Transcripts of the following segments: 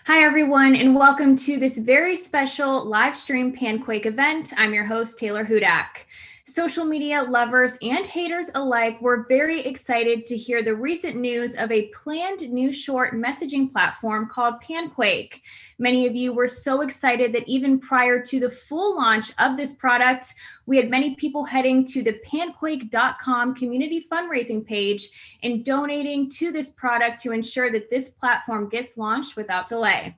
Hi, everyone, and welcome to this very special live stream PanQuake event. I'm your host, Taylor Hudak. Social media lovers and haters alike were very excited to hear the recent news of a planned new short messaging platform called PanQuake. Many of you were so excited that even prior to the full launch of this product, we had many people heading to the panquake.com community fundraising page and donating to this product to ensure that this platform gets launched without delay.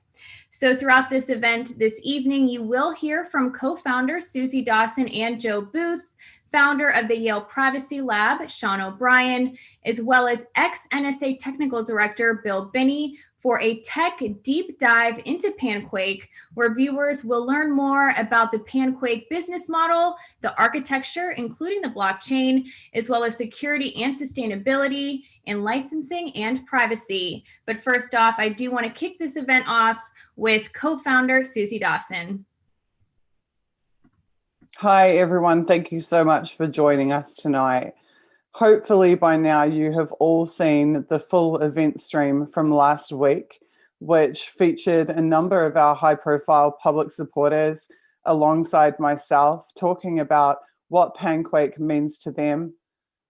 So throughout this event this evening, you will hear from co-founder Suzy Dawson and Joe Booth, founder of the Yale Privacy Lab, Sean O'Brien, as well as ex-NSA Technical Director Bill Binney, for a tech deep dive into PanQuake, where viewers will learn more about the PanQuake business model, the architecture, including the blockchain, as well as security and sustainability, and licensing and privacy. But first off, I do want to kick this event off with co-founder Suzy Dawson. Hi, everyone. Thank you so much for joining us tonight. Hopefully by now you have all seen the full event stream from last week, which featured a number of our high-profile public supporters alongside myself talking about what PanQuake means to them.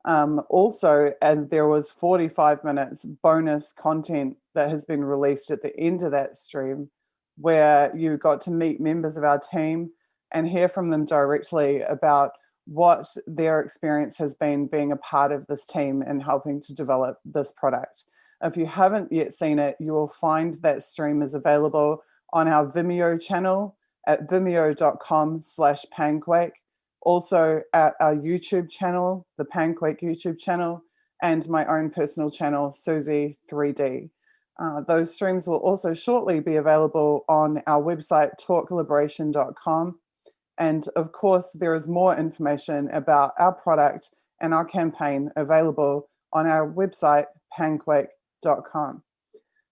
Also, and there was 45 minutes bonus content that has been released at the end of that stream where you got to meet members of our team and hear from them directly about what their experience has been being a part of this team and helping to develop this product. If you haven't yet seen it, you will find that stream is available on our Vimeo channel at vimeo.com/panquake, also at our YouTube channel, the PanQuake YouTube channel, and my own personal channel, Suzy 3D. Those streams will also shortly be available on our website, talkliberation.com. And of course, there is more information about our product and our campaign available on our website, panquake.com.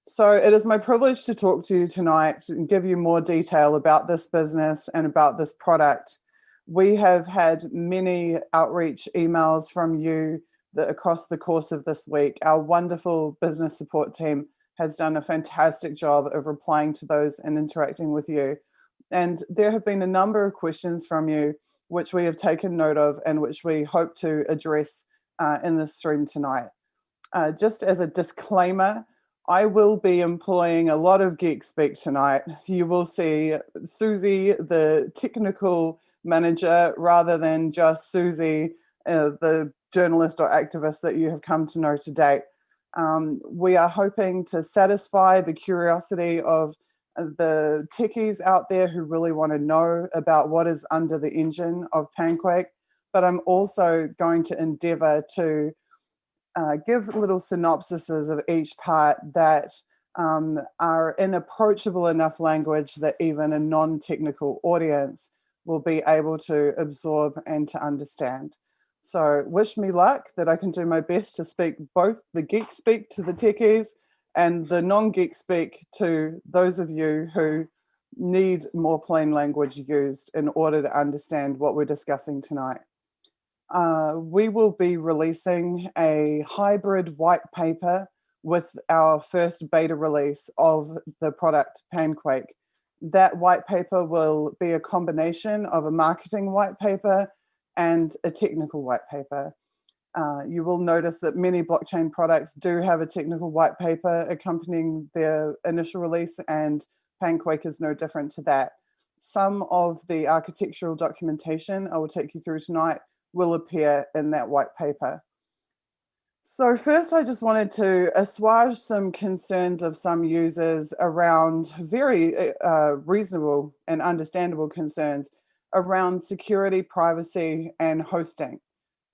So it is my privilege to talk to you tonight and give you more detail about this business and about this product. We have had many outreach emails from you across the course of this week. Our wonderful business support team has done a fantastic job of replying to those and interacting with you. And there have been a number of questions from you, which we have taken note of and which we hope to address in this stream tonight. Just as a disclaimer, I will be employing a lot of geek speak tonight. You will see Suzy, the technical manager, rather than just Suzy, the journalist or activist that you have come to know to date. We are hoping to satisfy the curiosity of the techies out there who really want to know about what is under the engine of PanQuake, but I'm also going to endeavor to give little synopsises of each part that are in approachable enough language that even a non-technical audience will be able to absorb and to understand. So wish me luck that I can do my best to speak both the geek speak to the techies and the non-geek speak to those of you who need more plain language used in order to understand what we're discussing tonight. We will be releasing a hybrid white paper with our first beta release of the product PanQuake. That white paper will be a combination of a marketing white paper and a technical white paper. You will notice that many blockchain products do have a technical white paper accompanying their initial release, and PanQuake is no different to that. Some of the architectural documentation I will take you through tonight will appear in that white paper. So first, I just wanted to assuage some concerns of some users around very reasonable and understandable concerns around security, privacy, and hosting.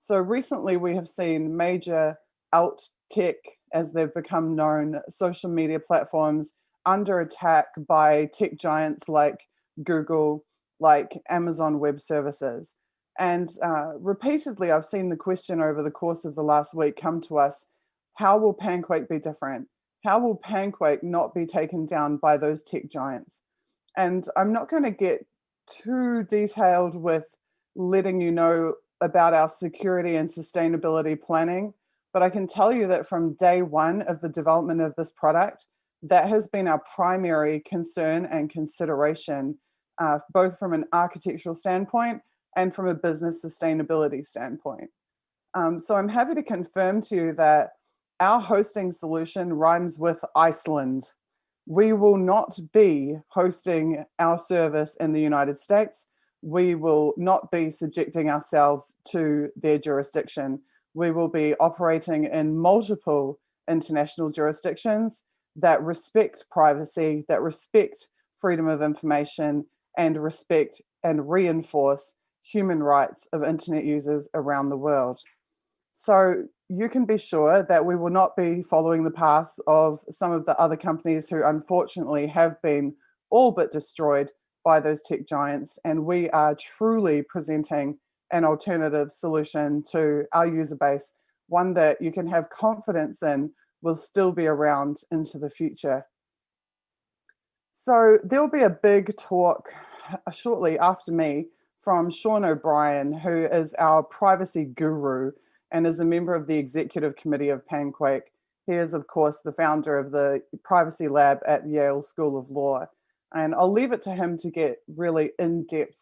So recently we have seen major alt tech, as they've become known, social media platforms under attack by tech giants like Google, like Amazon Web Services. And repeatedly, I've seen the question over the course of the last week come to us, how will PanQuake be different? How will PanQuake not be taken down by those tech giants? And I'm not going to get too detailed with letting you know about our security and sustainability planning, but I can tell you that from day one of the development of this product, That has been our primary concern and consideration, both from an architectural standpoint and from a business sustainability standpoint. So I'm happy to confirm to you that our hosting solution rhymes with Iceland. We will not be hosting our service in the United States. We will not be subjecting ourselves to their jurisdiction. We will be operating in multiple international jurisdictions that respect privacy, that respect freedom of information, and respect and reinforce human rights of internet users around the world. So you can be sure that we will not be following the path of some of the other companies who unfortunately have been all but destroyed by those tech giants. And we are truly presenting an alternative solution to our user base, one that you can have confidence in will still be around into the future. So there'll be a big talk shortly after me from Sean O'Brien, who is our privacy guru and is a member of the executive committee of PanQuake. He is, of course, the founder of the privacy lab at Yale School of Law. And I'll leave it to him to get really in depth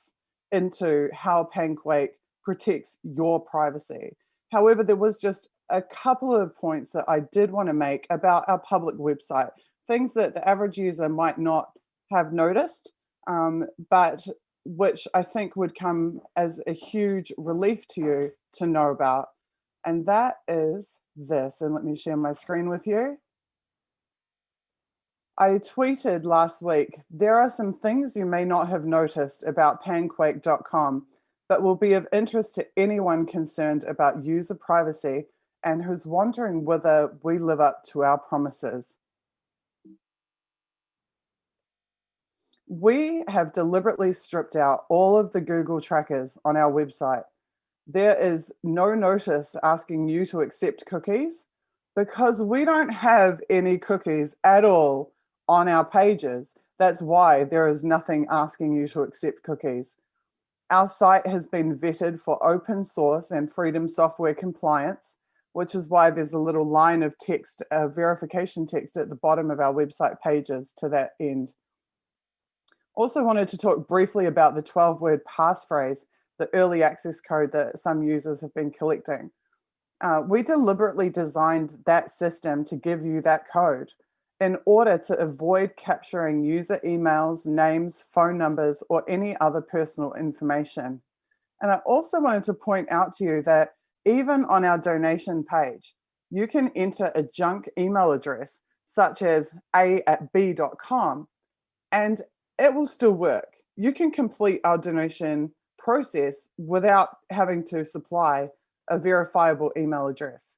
into how PanQuake protects your privacy. However, there was just a couple of points that I did want to make about our public website, things that the average user might not have noticed, but which I think would come as a huge relief to you to know about. And that is this, and let me share my screen with you. I tweeted last week, there are some things you may not have noticed about panquake.com, but will be of interest to anyone concerned about user privacy and who's wondering whether we live up to our promises. We have deliberately stripped out all of the Google trackers on our website. There is no notice asking you to accept cookies because we don't have any cookies at all on our pages. That's why there is nothing asking you to accept cookies. Our site has been vetted for open source and freedom software compliance, which is why there's a little line of text, verification text at the bottom of our website pages to that end. Also wanted to talk briefly about the 12-word passphrase, the early access code that some users have been collecting. We deliberately designed that system to give you that code in order to avoid capturing user emails, names, phone numbers, or any other personal information. And I also wanted to point out to you that even on our donation page, you can enter a junk email address such as a@b.com, and it will still work. You can complete our donation process without having to supply a verifiable email address.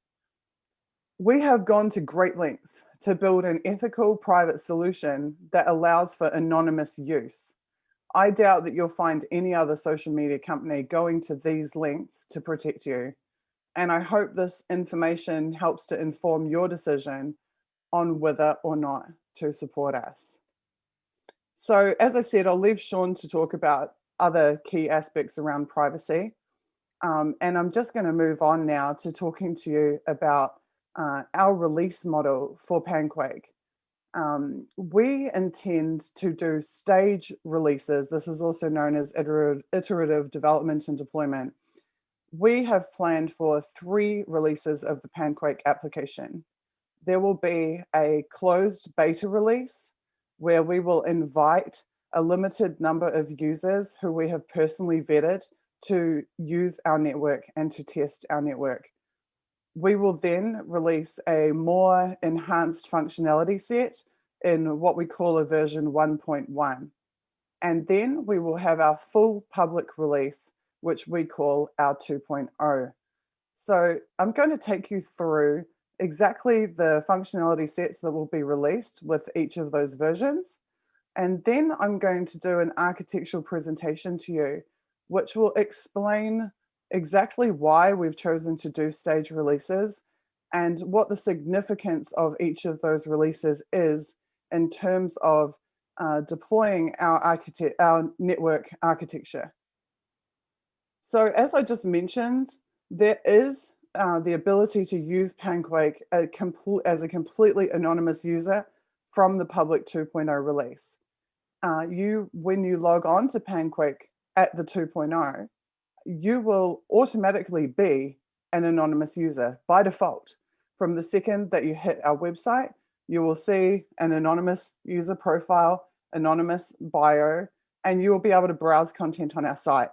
We have gone to great lengths to build an ethical private solution that allows for anonymous use. I doubt that you'll find any other social media company going to these lengths to protect you. And I hope this information helps to inform your decision on whether or not to support us. So as I said, I'll leave Sean to talk about other key aspects around privacy. And I'm just going to move on now to talking to you about our release model for PanQuake. We intend to do stage releases. This is also known as iterative development and deployment. We have planned for 3 releases of the PanQuake application. There will be a closed beta release where we will invite a limited number of users who we have personally vetted to use our network and to test our network. We will then release a more enhanced functionality set in what we call a version 1.1. And then we will have our full public release, which we call our 2.0. So I'm going to take you through exactly the functionality sets that will be released with each of those versions. And then I'm going to do an architectural presentation to you, which will explain exactly why we've chosen to do stage releases and what the significance of each of those releases is in terms of deploying our network architecture. So as I just mentioned, there is the ability to use PanQuake as a completely anonymous user from the public 2.0 release. When you log on to PanQuake at the 2.0, you will automatically be an anonymous user by default. From the second that you hit our website, you will see an anonymous user profile, anonymous bio, and you will be able to browse content on our site.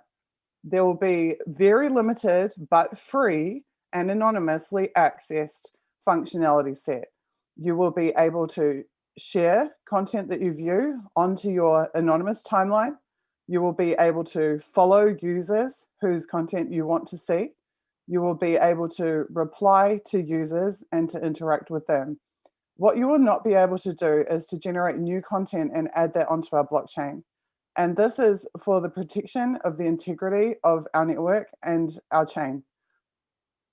There will be very limited but free and anonymously accessed functionality set. You will be able to share content that you view onto your anonymous timeline. You will be able to follow users whose content you want to see. You will be able to reply to users and to interact with them. What you will not be able to do is to generate new content and add that onto our blockchain. And this is for the protection of the integrity of our network and our chain.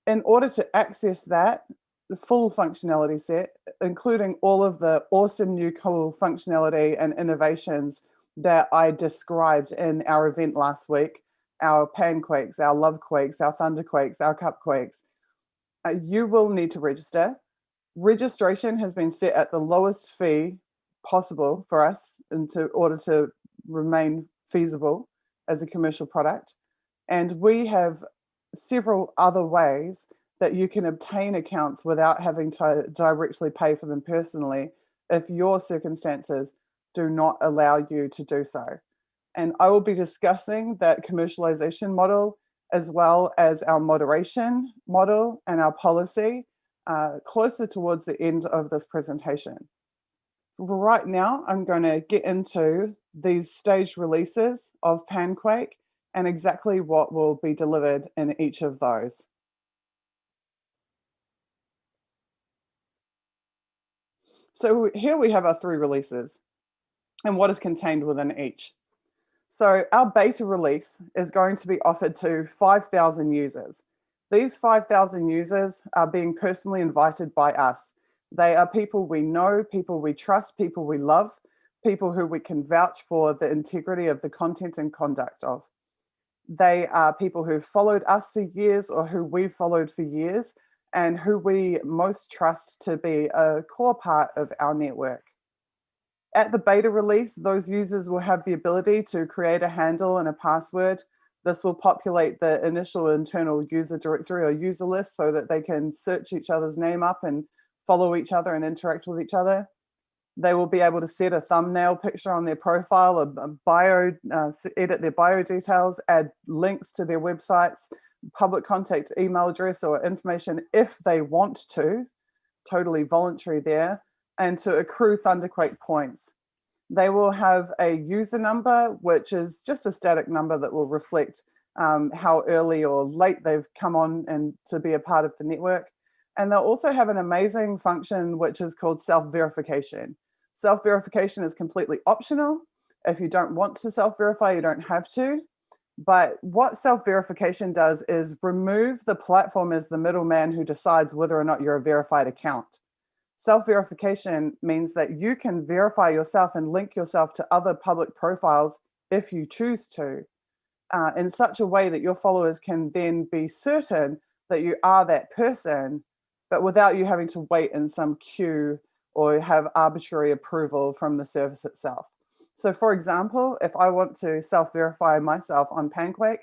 In order to access that, the full functionality set, including all of the awesome new cool functionality and innovations that I described in our event last week, our PanQuakes, our LoveQuakes, our ThunderQuakes, our CupQuakes, you will need to register. Registration has been set at the lowest fee possible for us in order to remain feasible as a commercial product. And we have several other ways that you can obtain accounts without having to directly pay for them personally if your circumstances do not allow you to do so. And I will be discussing that commercialization model as well as our moderation model and our policy closer towards the end of this presentation. Right now, I'm going to get into these staged releases of PanQuake and exactly what will be delivered in each of those. So here we have our 3 releases and what is contained within each. So our beta release is going to be offered to 5,000 users. These 5,000 users are being personally invited by us. They are people we know, people we trust, people we love, people who we can vouch for the integrity of the content and conduct of. They are people who followed us for years or who we followed for years and who we most trust to be a core part of our network. At the beta release, those users will have the ability to create a handle and a password. This will populate the initial internal user directory or user list so that they can search each other's name up and follow each other and interact with each other. They will be able to set a thumbnail picture on their profile, a bio, edit their bio details, add links to their websites, public contact email address or information if they want to, totally voluntary there, and to accrue ThunderQuake points. They will have a user number, which is just a static number that will reflect how early or late they've come on and to be a part of the network. And they'll also have an amazing function, which is called self-verification. Self-verification is completely optional. If you don't want to self-verify, you don't have to. But what self-verification does is remove the platform as the middleman who decides whether or not you're a verified account. Self-verification means that you can verify yourself and link yourself to other public profiles if you choose to, in such a way that your followers can then be certain that you are that person, but without you having to wait in some queue or have arbitrary approval from the service itself. So for example, if I want to self-verify myself on PanQuake,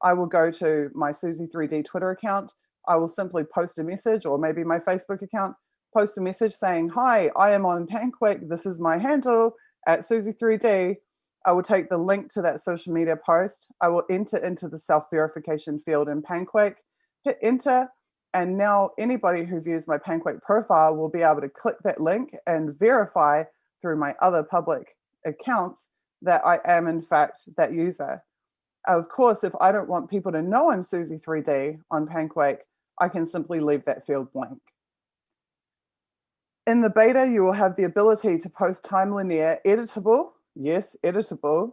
I will go to my Suzy 3D Twitter account. I will simply post a message, or maybe my Facebook account, post a message saying, "Hi, I am on PanQuake. This is my handle at Suzy 3D. I will take the link to that social media post. I will enter into the self-verification field in PanQuake, hit enter, and now anybody who views my PanQuake profile will be able to click that link and verify through my other public accounts that I am in fact that user. Of course, if I don't want people to know I'm Suzy 3D on PanQuake, I can simply leave that field blank. In the beta, you will have the ability to post time linear editable, yes, editable,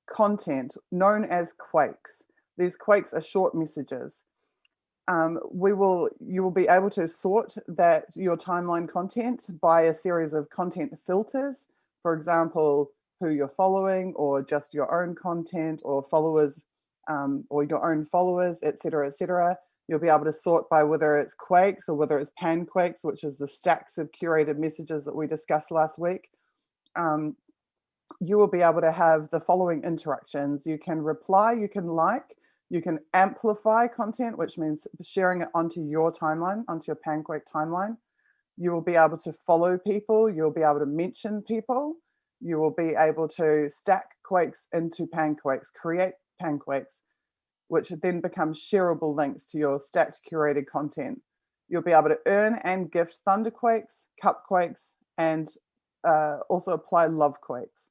content known as quakes. These quakes are short messages. You will be able to sort your timeline content by a series of content filters. For example, who you're following, or just your own content, or followers, or your own followers, etc., etc. You'll be able to sort by whether it's quakes or whether it's PanQuakes, which is the stacks of curated messages that we discussed last week. You will be able to have the following interactions. You can reply, you can like, you can amplify content, which means sharing it onto your timeline, onto your PanQuake timeline. You will be able to follow people. You'll be able to mention people. You will be able to stack quakes into PanQuakes, create PanQuakes, which then become shareable links to your stacked curated content. You'll be able to earn and gift Thunderquakes, Cupquakes, and also apply Lovequakes.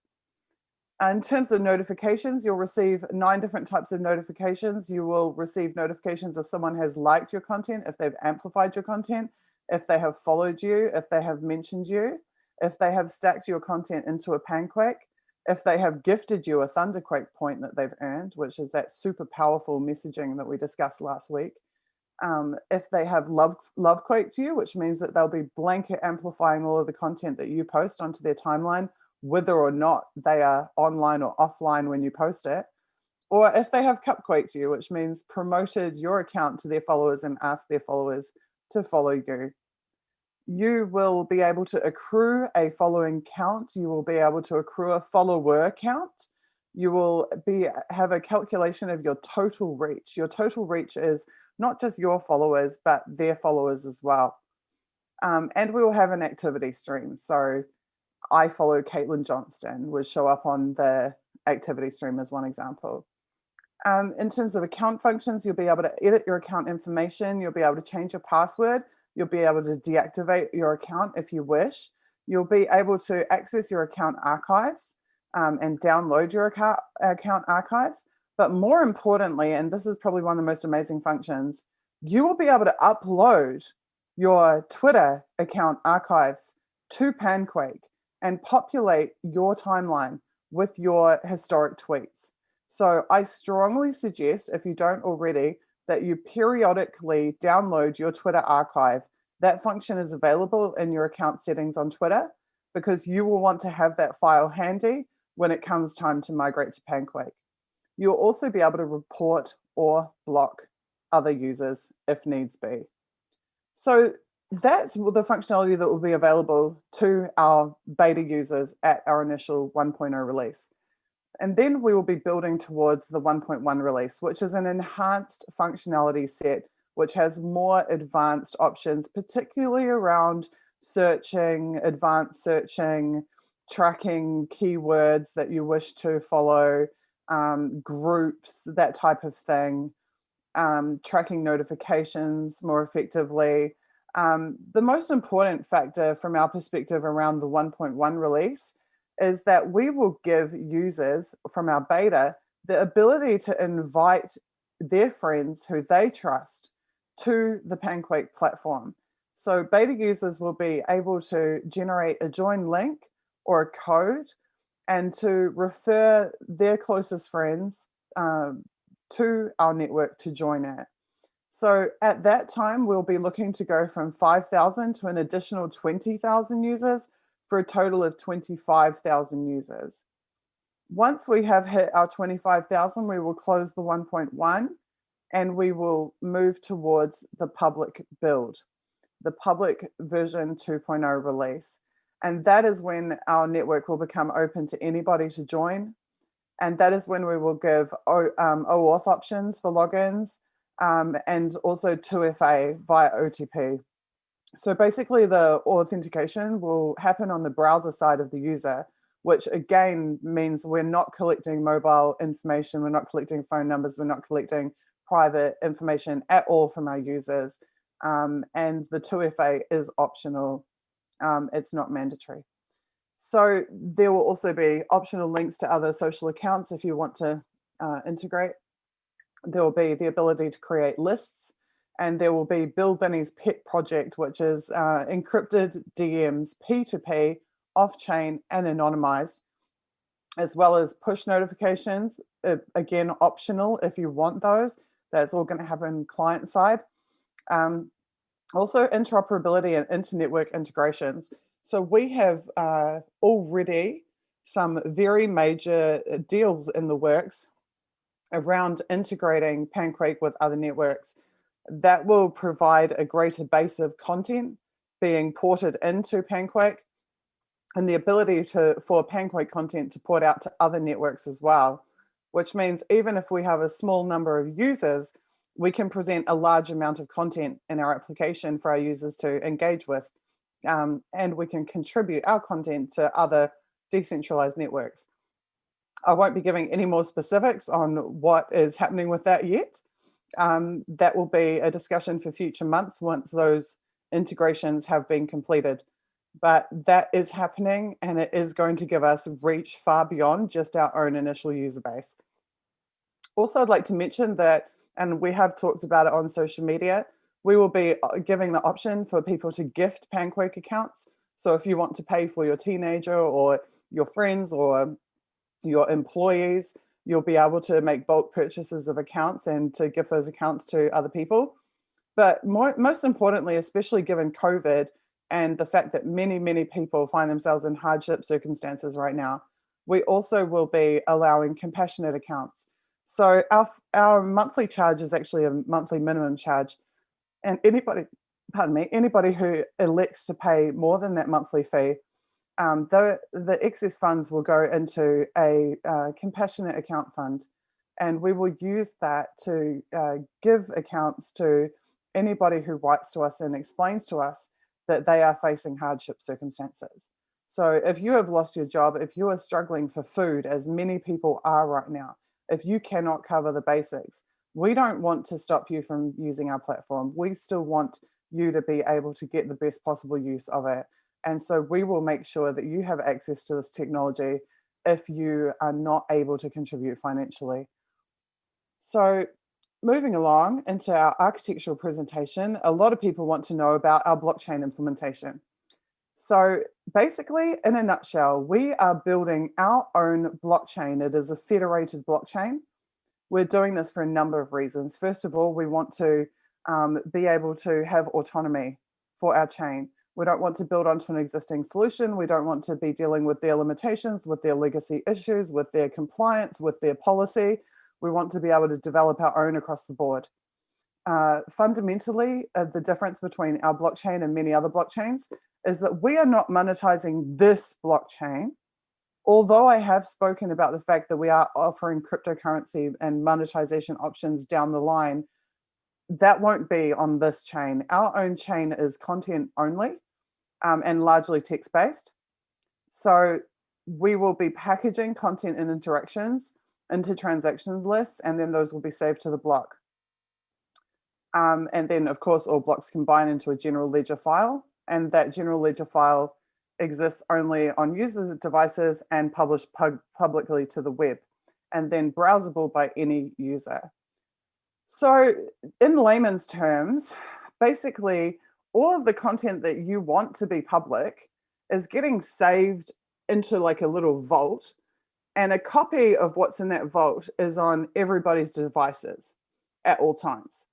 In terms of notifications, you'll receive 9 different types of notifications. You will receive notifications if someone has liked your content, if they've amplified your content, if they have followed you, if they have mentioned you, if they have stacked your content into a PanQuake, if they have gifted you a Thunderquake point that they've earned, which is that super powerful messaging that we discussed last week. If they have Lovequaked you, which means that they'll be blanket amplifying all of the content that you post onto their timeline, whether or not they are online or offline when you post it. Or if they have Cupquaked you, which means promoted your account to their followers and asked their followers to follow you. You will be able to accrue a following count. You will be able to accrue a follower count. You will have a calculation of your total reach. Your total reach is not just your followers, but their followers as well. And we will have an activity stream. So I follow Caitlin Johnston would show up on the activity stream as one example. In terms of account functions, you'll be able to edit your account information. You'll be able to change your password. You'll be able to deactivate your account if you wish. You'll be able to access your account archives and download your account archives. But more importantly, and this is probably one of the most amazing functions, you will be able to upload your Twitter account archives to PanQuake and populate your timeline with your historic tweets. So I strongly suggest, if you don't already, that you periodically download your Twitter archive. That function is available in your account settings on Twitter because you will want to have that file handy when it comes time to migrate to PanQuake. You'll also be able to report or block other users if needs be. So that's the functionality that will be available to our beta users at our initial 1.0 release. And then we will be building towards the 1.1 release, which is an enhanced functionality set, which has more advanced options, particularly around searching, advanced searching, tracking keywords that you wish to follow, groups, that type of thing, tracking notifications more effectively. The most important factor from our perspective around the 1.1 release is that we will give users from our beta the ability to invite their friends who they trust to the PanQuake platform. So beta users will be able to generate a join link or a code and to refer their closest friends to our network to join it. So at that time, we'll be looking to go from 5,000 to an additional 20,000 users for a total of 25,000 users. Once we have hit our 25,000, we will close the 1.1 and we will move towards the public build, the public version 2.0 release. And that is when our network will become open to anybody to join. And that is when we will give OAuth options for logins and also 2FA via OTP. So basically the authentication will happen on the browser side of the user, which again means we're not collecting mobile information, we're not collecting phone numbers, we're not collecting private information at all from our users. And the 2FA is optional, it's not mandatory. So there will also be optional links to other social accounts if you want to integrate. There will be the ability to create lists, and there will be Bill Binney's pet project, which is encrypted DMs, P2P, off-chain and anonymized, as well as push notifications, again, optional if you want those. That's all going to happen client side. Also interoperability and inter-network integrations. So we have already some very major deals in the works around integrating PanQuake with other networks. That will provide a greater base of content being ported into PanQuake, and the ability for PanQuake content to port out to other networks as well, which means even if we have a small number of users, we can present a large amount of content in our application for our users to engage with. And we can contribute our content to other decentralized networks. I won't be giving any more specifics on what is happening with that yet. That will be a discussion for future months once those integrations have been completed. But that is happening, and it is going to give us reach far beyond just our own initial user base. Also, I'd like to mention that, and we have talked about it on social media, we will be giving the option for people to gift PanQuake accounts. So if you want to pay for your teenager or your friends or your employees, you'll be able to make bulk purchases of accounts and to give those accounts to other people. But most importantly, especially given COVID and the fact that many people find themselves in hardship circumstances right now, we also will be allowing compassionate accounts. So our monthly charge is actually a monthly minimum charge, and anybody who elects to pay more than that monthly fee, the excess funds will go into a compassionate account fund, and we will use that to give accounts to anybody who writes to us and explains to us that they are facing hardship circumstances. So if you have lost your job, if you are struggling for food, as many people are right now, if you cannot cover the basics, we don't want to stop you from using our platform. We still want you to be able to get the best possible use of it. And so we will make sure that you have access to this technology if you are not able to contribute financially. So moving along into our architectural presentation, a lot of people want to know about our blockchain implementation. So basically, in a nutshell, we are building our own blockchain. It is a federated blockchain. We're doing this for a number of reasons. First of all, we want to be able to have autonomy for our chain. We don't want to build onto an existing solution. We don't want to be dealing with their limitations, with their legacy issues, with their compliance, with their policy. We want to be able to develop our own across the board. Fundamentally, the difference between our blockchain and many other blockchains is that we are not monetizing this blockchain. Although I have spoken about the fact that we are offering cryptocurrency and monetization options down the line, that won't be on this chain. Our own chain is content only and largely text-based. So we will be packaging content and interactions into transactions lists, and then those will be saved to the block. And then, of course, all blocks combine into a general ledger file, and that general ledger file exists only on user devices and published publicly to the web, and then browsable by any user. So in layman's terms, basically, all of the content that you want to be public is getting saved into like a little vault, and a copy of what's in that vault is on everybody's devices at all times.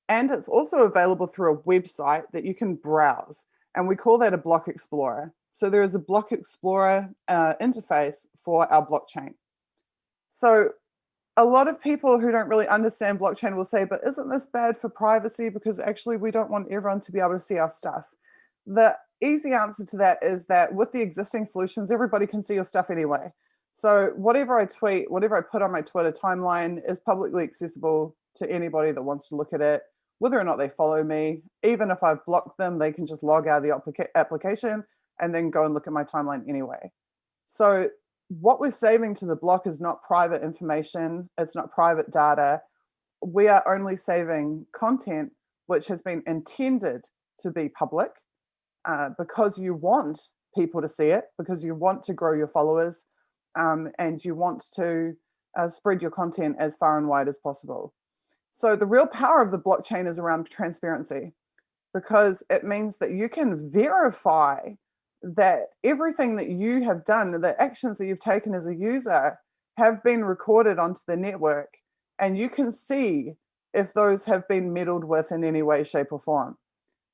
And it's also available through a website that you can browse, and we call that a block explorer. So there is a block explorer interface for our blockchain. So a lot of people who don't really understand blockchain will say, but isn't this bad for privacy? Because actually we don't want everyone to be able to see our stuff. The easy answer to that is that with the existing solutions, everybody can see your stuff anyway. So whatever I tweet, whatever I put on my Twitter timeline is publicly accessible to anybody that wants to look at it, whether or not they follow me. Even if I've blocked them, they can just log out of the application and then go and look at my timeline anyway. So what we're saving to the block is not private information, it's not private data. We are only saving content which has been intended to be public because you want people to see it, because you want to grow your followers, and you want to spread your content as far and wide as possible. So the real power of the blockchain is around transparency, because it means that you can verify that everything that you have done, the actions that you've taken as a user, have been recorded onto the network, and you can see if those have been meddled with in any way, shape, or form.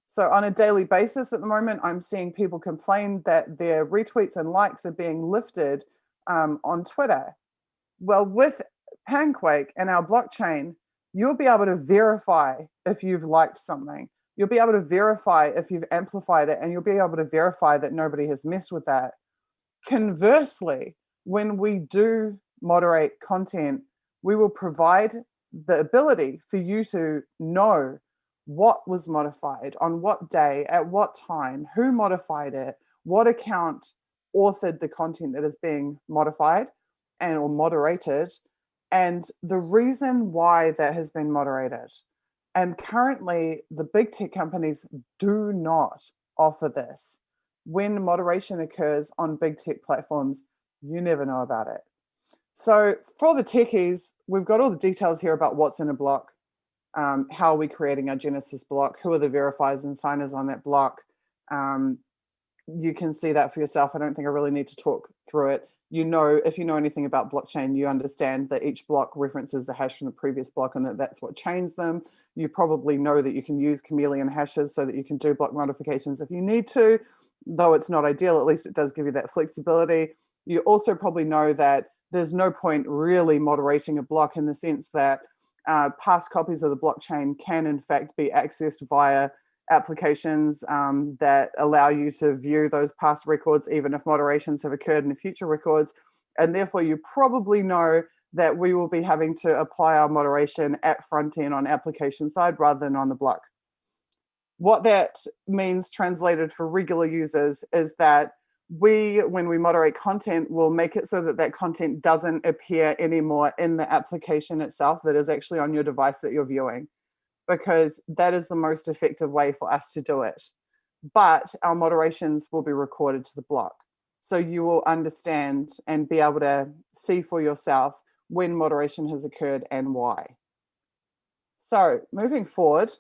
So on a daily basis at the moment, I'm seeing people complain that their retweets and likes are being lifted on Twitter. Well, with PanQuake and our blockchain, you'll be able to verify if you've liked something. You'll be able to verify if you've amplified it, and you'll be able to verify that nobody has messed with that. Conversely, when we do moderate content, we will provide the ability for you to know what was modified, on what day, at what time, who modified it, what account authored the content that is being modified and or moderated, and the reason why that has been moderated. And currently, the big tech companies do not offer this. When moderation occurs on big tech platforms, you never know about it. So for the techies, we've got all the details here about what's in a block, how are we creating our Genesis block, who are the verifiers and signers on that block. You can see that for yourself. I don't think I really need to talk through it. You know, if you know anything about blockchain, you understand that each block references the hash from the previous block and that's what chains them. You probably know that you can use chameleon hashes so that you can do block modifications if you need to, though it's not ideal, at least it does give you that flexibility. You also probably know that there's no point really moderating a block in the sense that past copies of the blockchain can in fact be accessed via applications that allow you to view those past records, even if moderations have occurred in the future records. And therefore, you probably know that we will be having to apply our moderation at front end on application side rather than on the block. What that means translated for regular users is that when we moderate content, we'll make it so that that content doesn't appear anymore in the application itself that is actually on your device that you're viewing, because that is the most effective way for us to do it. But our moderations will be recorded to the block. So you will understand and be able to see for yourself when moderation has occurred and why. So moving forward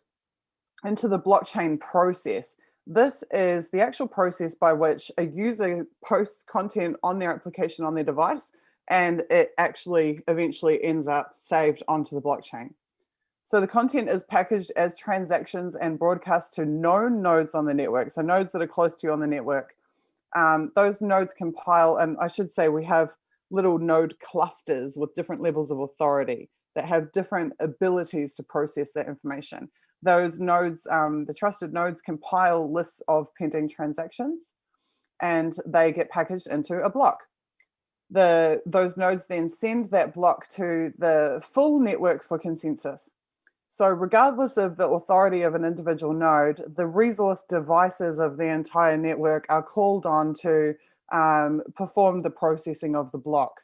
into the blockchain process, this is the actual process by which a user posts content on their application on their device, and it actually eventually ends up saved onto the blockchain. So the content is packaged as transactions and broadcast to known nodes on the network, so nodes that are close to you on the network. Those nodes compile, and I should say we have little node clusters with different levels of authority that have different abilities to process that information. Those nodes, the trusted nodes, compile lists of pending transactions, and they get packaged into a block. Those nodes then send that block to the full network for consensus. So regardless of the authority of an individual node, the resource devices of the entire network are called on to perform the processing of the block.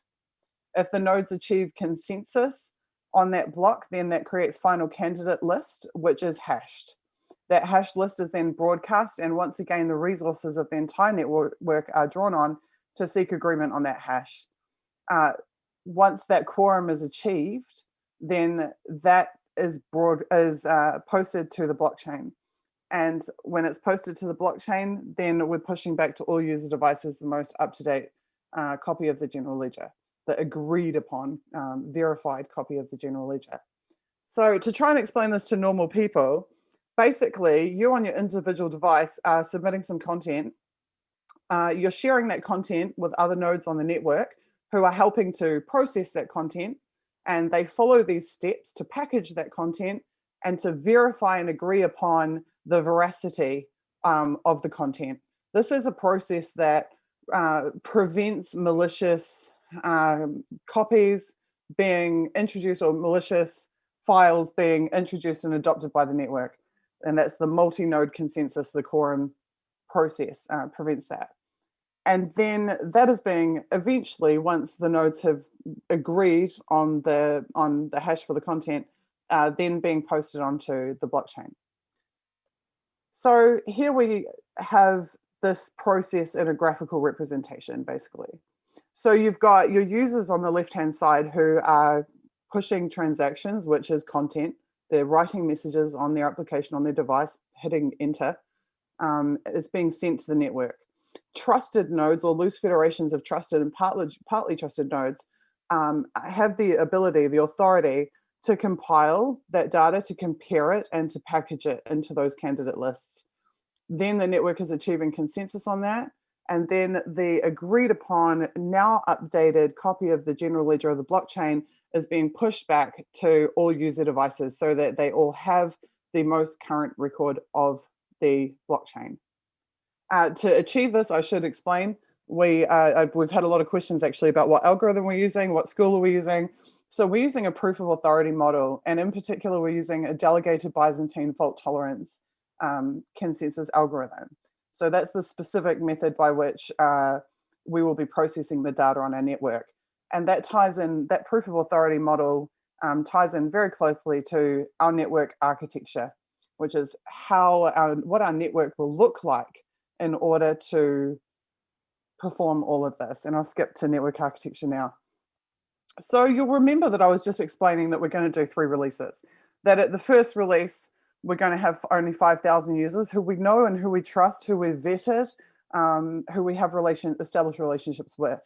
If the nodes achieve consensus on that block, then that creates final candidate list, which is hashed. That hashed list is then broadcast, and once again, the resources of the entire network are drawn on to seek agreement on that hash. Once that quorum is achieved, then that is posted to the blockchain. And when it's posted to the blockchain, then we're pushing back to all user devices the most up-to-date copy of the general ledger, the agreed upon, verified copy of the general ledger. So to try and explain this to normal people, basically you on your individual device are submitting some content. You're sharing that content with other nodes on the network who are helping to process that content, and they follow these steps to package that content and to verify and agree upon the veracity of the content. This is a process that prevents malicious copies being introduced or malicious files being introduced and adopted by the network. And that's the multi-node consensus, the quorum process prevents that. And then that is being eventually, once the nodes have agreed on the hash for the content, then being posted onto the blockchain. So here we have this process in a graphical representation, basically. So you've got your users on the left-hand side who are pushing transactions, which is content. They're writing messages on their application on their device, hitting enter. It's being sent to the network. Trusted nodes, or loose federations of trusted and partly trusted nodes, have the ability, the authority to compile that data, to compare it, and to package it into those candidate lists. Then the network is achieving consensus on that, and then the agreed upon, now updated copy of the general ledger of the blockchain is being pushed back to all user devices so that they all have the most current record of the blockchain. To achieve this, I should explain, we've had a lot of questions actually about what algorithm we're using, what school are we using. So we're using a proof of authority model, and in particular, we're using a delegated Byzantine fault tolerance consensus algorithm. So that's the specific method by which we will be processing the data on our network. And that ties in, that proof of authority model ties in very closely to our network architecture, which is what our network will look like in order to perform all of this. And I'll skip to network architecture now. So you'll remember that I was just explaining that we're going to do 3 releases, that at the first release, we're going to have only 5,000 users who we know and who we trust, who we've vetted, who we have established relationships with.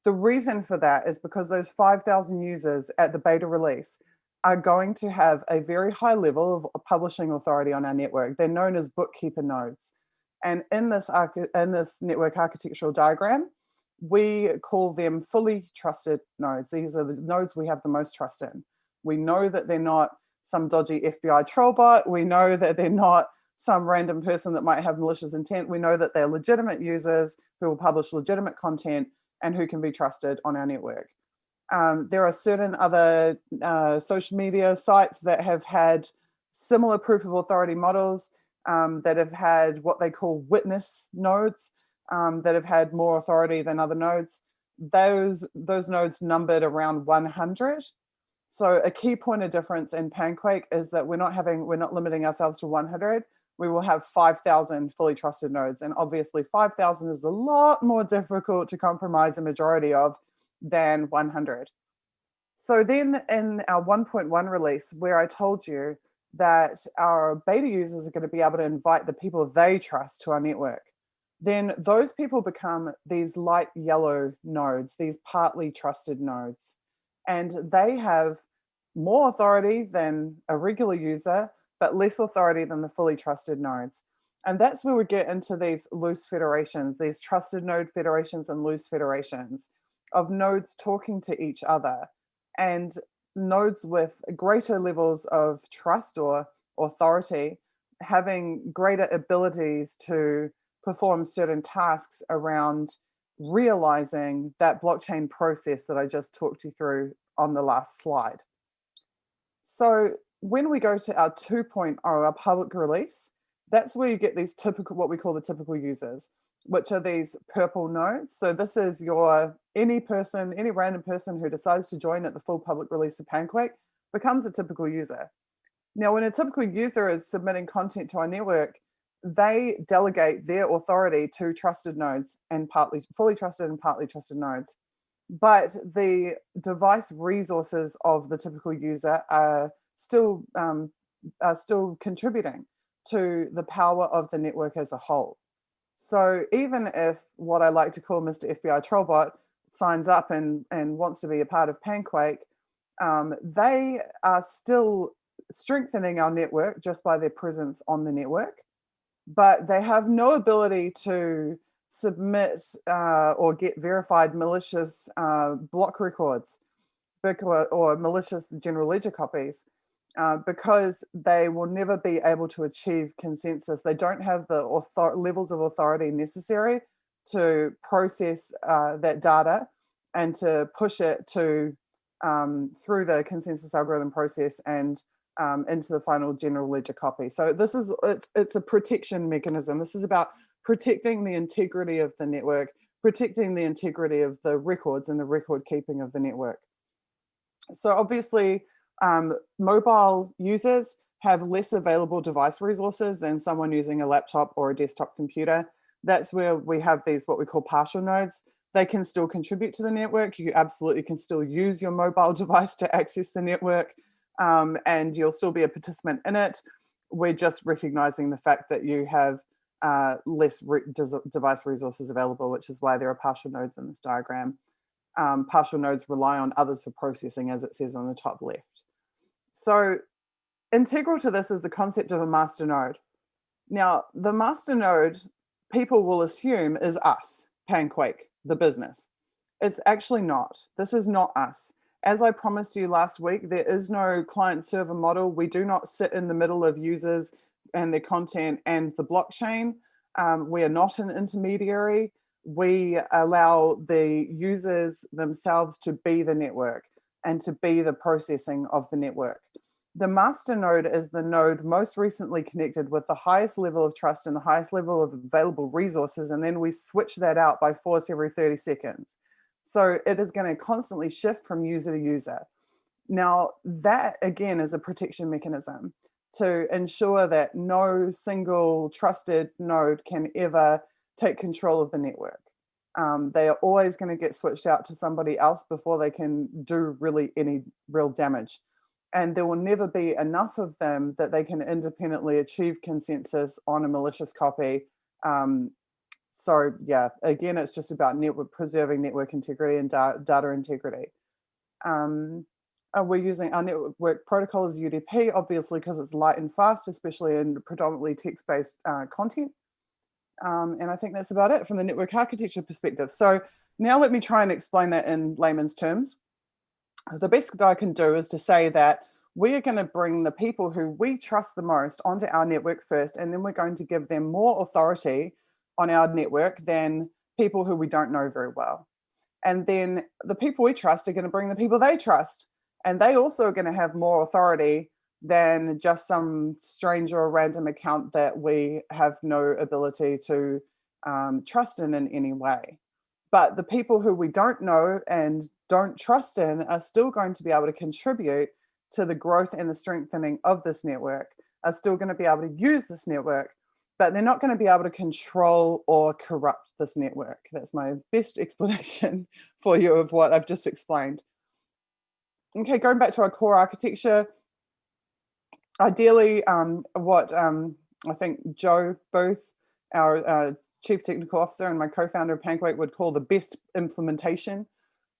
The reason for that is because those 5,000 users at the beta release are going to have a very high level of publishing authority on our network. They're known as bookkeeper nodes. And in this network architectural diagram, we call them fully trusted nodes. These are the nodes we have the most trust in. We know that they're not some dodgy FBI troll bot. We know that they're not some random person that might have malicious intent. We know that they're legitimate users who will publish legitimate content and who can be trusted on our network. There are certain other social media sites that have had similar proof of authority models that have had what they call witness nodes that have had more authority than other nodes. Those nodes numbered around 100. So a key point of difference in PanQuake is that we're not limiting ourselves to 100. We will have 5,000 fully trusted nodes. And obviously 5,000 is a lot more difficult to compromise a majority of than 100. So then in our 1.1 release, where I told you that our beta users are going to be able to invite the people they trust to our network, then those people become these light yellow nodes, these partly trusted nodes. And they have more authority than a regular user, but less authority than the fully trusted nodes. And that's where we get into these loose federations, these trusted node federations and loose federations of nodes talking to each other, and nodes with greater levels of trust or authority having greater abilities to perform certain tasks around realizing that blockchain process that I just talked you through on the last slide. So when we go to our 2.0, our public release, that's where you get these typical, what we call the typical users, which are these purple nodes. So this is any random person who decides to join at the full public release of PanQuake becomes a typical user. Now, when a typical user is submitting content to our network, they delegate their authority to trusted nodes and fully trusted and partly trusted nodes. But the device resources of the typical user are still contributing to the power of the network as a whole. So even if what I like to call Mr. FBI Trollbot signs up and wants to be a part of PanQuake, they are still strengthening our network just by their presence on the network, but they have no ability to submit or get verified malicious block records or malicious general ledger copies because they will never be able to achieve consensus. They don't have the levels of authority necessary to process that data and to push it to through the consensus algorithm process and into the final general ledger copy. So it's a protection mechanism. This is about protecting the integrity of the network, protecting the integrity of the records and the record keeping of the network. So obviously, mobile users have less available device resources than someone using a laptop or a desktop computer. That's where we have these, what we call partial nodes. They can still contribute to the network. You absolutely can still use your mobile device to access the network, and you'll still be a participant in it. We're just recognizing the fact that you have less device resources available, which is why there are partial nodes in this diagram. Partial nodes rely on others for processing, as it says on the top left. So integral to this is the concept of a master node. Now, the master node, people will assume, is us, PanQuake, the business. It's actually not. This is not us. As I promised you last week, there is no client server model. We do not sit in the middle of users and their content and the blockchain. We are not an intermediary. We allow the users themselves to be the network and to be the processing of the network. The Masternode is the node most recently connected with the highest level of trust and the highest level of available resources. And then we switch that out by force every 30 seconds. So it is going to constantly shift from user to user. Now, that again is a protection mechanism to ensure that no single trusted node can ever take control of the network. They are always going to get switched out to somebody else before they can do really any real damage. And there will never be enough of them that they can independently achieve consensus on a malicious copy. So yeah, again, it's just about preserving network integrity and data integrity. We're using our network protocol as UDP, obviously, because it's light and fast, especially in predominantly text-based content. And I think that's about it from the network architecture perspective. So now let me try and explain that in layman's terms. The best that I can do is to say that we are going to bring the people who we trust the most onto our network first, and then we're going to give them more authority on our network than people who we don't know very well. And then the people we trust are going to bring the people they trust, and they also are going to have more authority than just some stranger or random account that we have no ability to trust in any way. But the people who we don't know and don't trust in are still going to be able to contribute to the growth and the strengthening of this network, are still going to be able to use this network, but they're not going to be able to control or corrupt this network. That's my best explanation for you of what I've just explained. Okay, going back to our core architecture, ideally, what I think Joe Booth, our Chief Technical Officer and my co-founder of PanQuake, would call the best implementation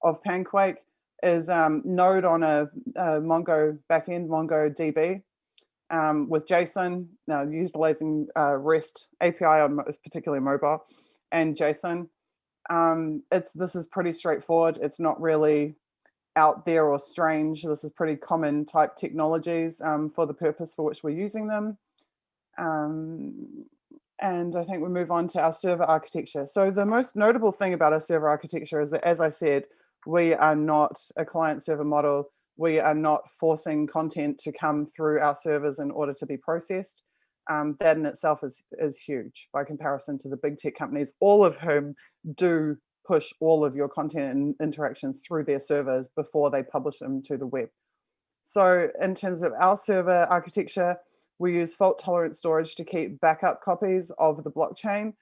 of PanQuake is Node on a Mongo backend, MongoDB, with JSON, utilizing REST API on particularly mobile, and JSON. This is pretty straightforward. It's not really out there or strange. This is pretty common type technologies for the purpose for which we're using them. And I think we move on to our server architecture. So the most notable thing about our server architecture is that, as I said, we are not a client server model. We are not forcing content to come through our servers in order to be processed. That in itself is huge by comparison to the big tech companies, all of whom do push all of your content and interactions through their servers before they publish them to the web. So in terms of our server architecture, we use fault tolerant storage to keep backup copies of the blockchain,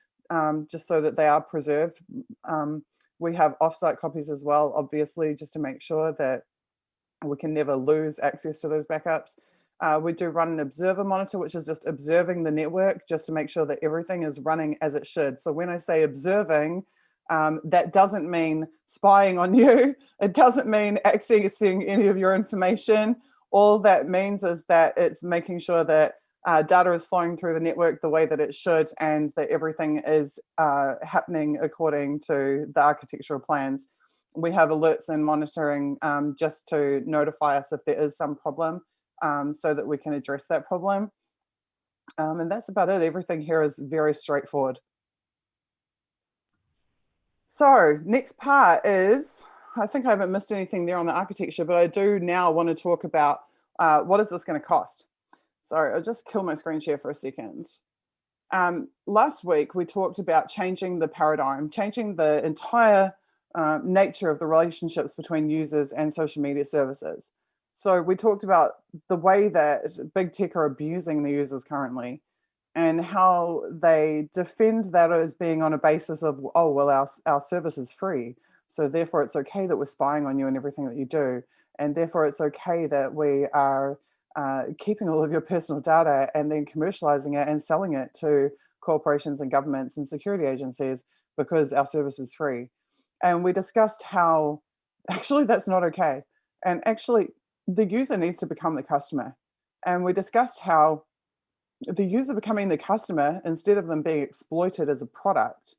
just so that they are preserved. We have offsite copies as well, obviously, just to make sure that we can never lose access to those backups. We do run an observer monitor, which is just observing the network, just to make sure that everything is running as it should. So when I say observing, that doesn't mean spying on you. It doesn't mean accessing any of your information. All that means is that it's making sure that data is flowing through the network the way that it should, and that everything is happening according to the architectural plans. We have alerts and monitoring just to notify us if there is some problem, so that we can address that problem. And that's about it. Everything here is very straightforward. So next part is, I think I haven't missed anything there on the architecture, but I do now want to talk about what is this going to cost. Sorry, I'll just kill my screen share for a second. Last week, we talked about changing the paradigm, changing the entire nature of the relationships between users and social media services. So we talked about the way that big tech are abusing the users currently, and how they defend that as being on a basis of, oh, well, our service is free, so therefore it's okay that we're spying on you and everything that you do, and therefore it's okay that we are keeping all of your personal data and then commercializing it and selling it to corporations and governments and security agencies because our service is free. And we discussed how actually that's not okay. And actually the user needs to become the customer. And we discussed how the user becoming the customer, instead of them being exploited as a product,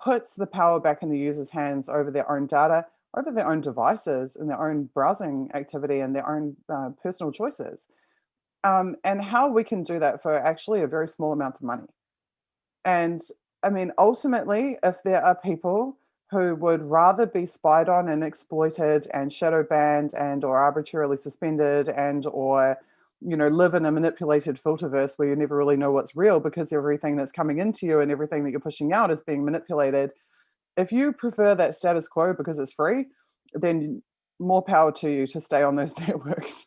puts the power back in the user's hands over their own data, over their own devices and their own browsing activity and their own personal choices. And how we can do that for actually a very small amount of money. And I mean, ultimately, if there are people who would rather be spied on and exploited and shadow banned and or arbitrarily suspended and or live in a manipulated filterverse where you never really know what's real because everything that's coming into you and everything that you're pushing out is being manipulated. If you prefer that status quo because it's free, then more power to you to stay on those networks.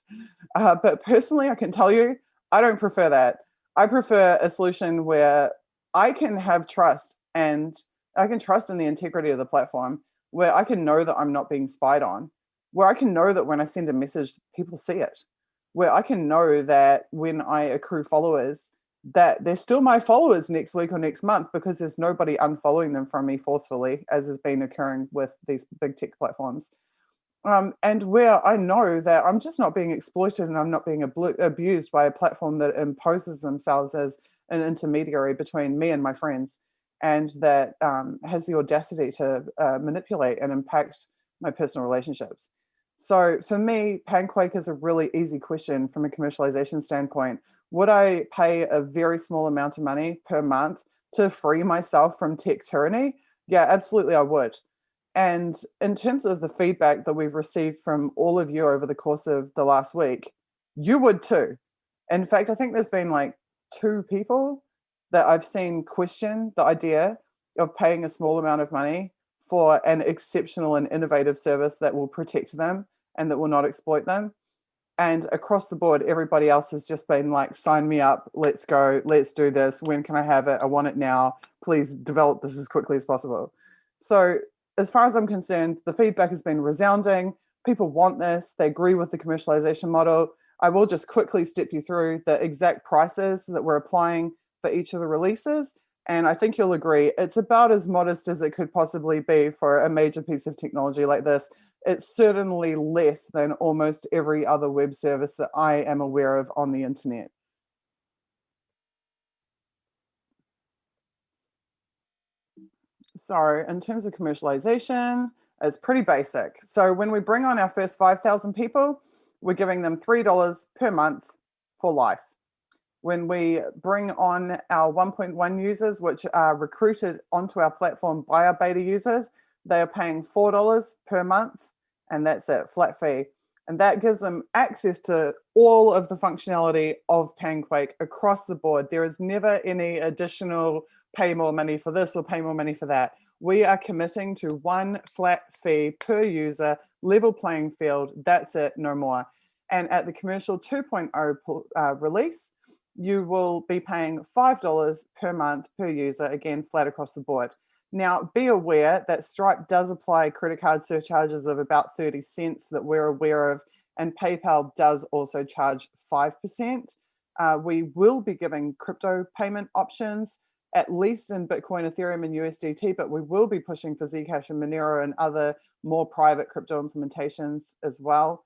But personally, I can tell you, I don't prefer that. I prefer a solution where I can have trust and I can trust in the integrity of the platform, where I can know that I'm not being spied on, where I can know that when I send a message, people see it, where I can know that when I accrue followers, that they're still my followers next week or next month because there's nobody unfollowing them from me forcefully, as has been occurring with these big tech platforms. And where I know that I'm just not being exploited and I'm not being abused by a platform that imposes themselves as an intermediary between me and my friends, and that has the audacity to manipulate and impact my personal relationships. So for me, PanQuake is a really easy question from a commercialization standpoint. Would I pay a very small amount of money per month to free myself from tech tyranny? Yeah, absolutely, I would. And in terms of the feedback that we've received from all of you over the course of the last week, you would too. In fact, I think there's been like 2 people that I've seen question the idea of paying a small amount of money for an exceptional and innovative service that will protect them and that will not exploit them. And across the board, everybody else has just been like, sign me up, let's go, let's do this. When can I have it? I want it now. Please develop this as quickly as possible. So as far as I'm concerned, the feedback has been resounding. People want this. They agree with the commercialization model. I will just quickly step you through the exact prices that we're applying for each of the releases. And I think you'll agree, it's about as modest as it could possibly be for a major piece of technology like this. It's certainly less than almost every other web service that I am aware of on the internet. So in terms of commercialization, it's pretty basic. So when we bring on our first 5,000 people, we're giving them $3 per month for life. When we bring on our 1.1 users, which are recruited onto our platform by our beta users, they are paying $4 per month, and that's it, flat fee. And that gives them access to all of the functionality of PanQuake across the board. There is never any additional pay more money for this or pay more money for that. We are committing to one flat fee per user, level playing field. That's it, no more. And at the commercial 2.0 release, you will be paying $5 per month per user, again, flat across the board. Now, be aware that Stripe does apply credit card surcharges of about 30 cents that we're aware of, and PayPal does also charge 5%. We will be giving crypto payment options, at least in Bitcoin, Ethereum, and USDT, but we will be pushing for Zcash and Monero and other more private crypto implementations as well.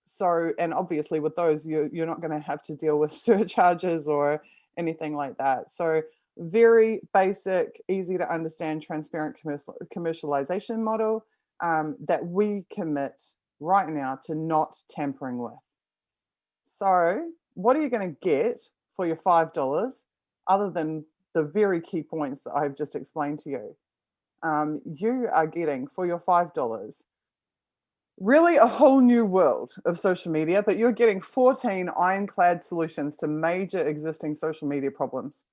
So, and obviously with those, you're not going to have to deal with surcharges or anything like that. So very basic, easy to understand, transparent commercialization model that we commit right now to not tampering with. So what are you going to get for your $5 other than the very key points that I've just explained to you? You are getting for your $5 really a whole new world of social media, but you're getting 14 ironclad solutions to major existing social media problems.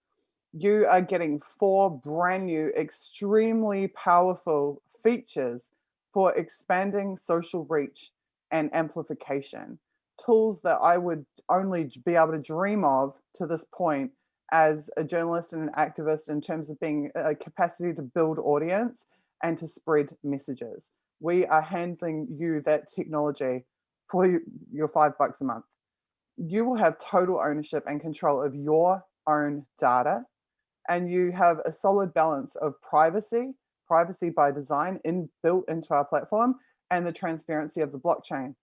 You are getting 4 brand new, extremely powerful features for expanding social reach and amplification. Tools that I would only be able to dream of to this point as a journalist and an activist in terms of being a capacity to build audience and to spread messages. We are handing you that technology for your $5 a month. You will have total ownership and control of your own data, and you have a solid balance of privacy by design built into our platform, and the transparency of the blockchain.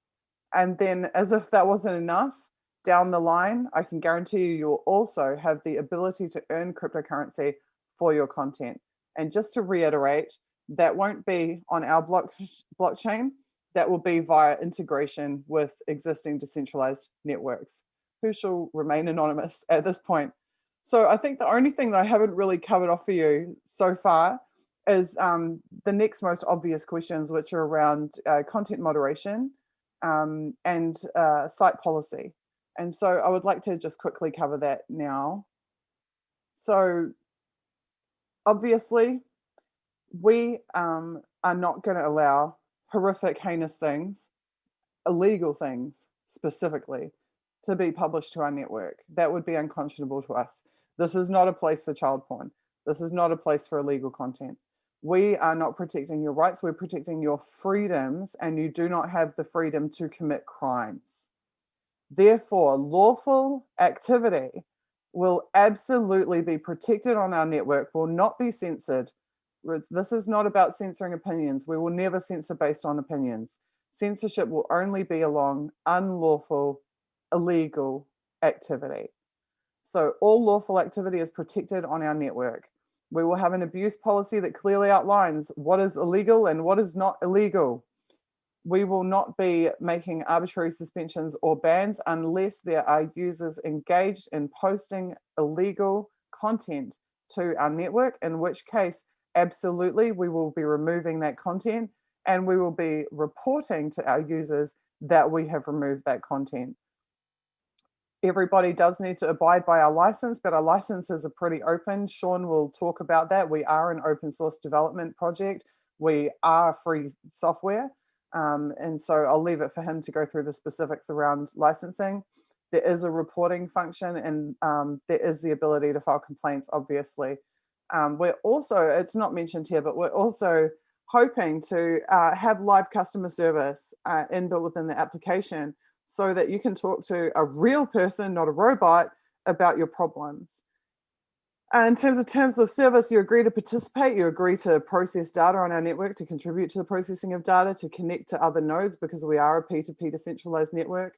And then, as if that wasn't enough, down the line, I can guarantee you'll also have the ability to earn cryptocurrency for your content. And just to reiterate, That won't be on our blockchain. That will be via integration with existing decentralized networks, who shall remain anonymous at this point. So I think the only thing that I haven't really covered off for you so far is the next most obvious questions, which are around content moderation and site policy. And so I would like to just quickly cover that now. So obviously, we are not going to allow horrific, heinous things, illegal things specifically, to be published to our network. That would be unconscionable to us. This is not a place for child porn. This is not a place for illegal content. We are not protecting your rights. We're protecting your freedoms, and you do not have the freedom to commit crimes. Therefore, lawful activity will absolutely be protected on our network, will not be censored. This is not about censoring opinions. We will never censor based on opinions. Censorship will only be along unlawful, illegal activity. So all lawful activity is protected on our network. We will have an abuse policy that clearly outlines what is illegal and what is not illegal. We will not be making arbitrary suspensions or bans unless there are users engaged in posting illegal content to our network, in which case, absolutely, we will be removing that content, and we will be reporting to our users that we have removed that content. Everybody does need to abide by our license, but our licenses are pretty open. Sean will talk about that. We are an open source development project. We are free software. And so I'll leave it for him to go through the specifics around licensing. There is a reporting function, and there is the ability to file complaints, obviously. We're also, it's not mentioned here, but we're also hoping to have live customer service inbuilt within the application, so that you can talk to a real person, not a robot, about your problems. In terms of service, you agree to participate, you agree to process data on our network, to contribute to the processing of data, to connect to other nodes, because we are a P2P decentralized network.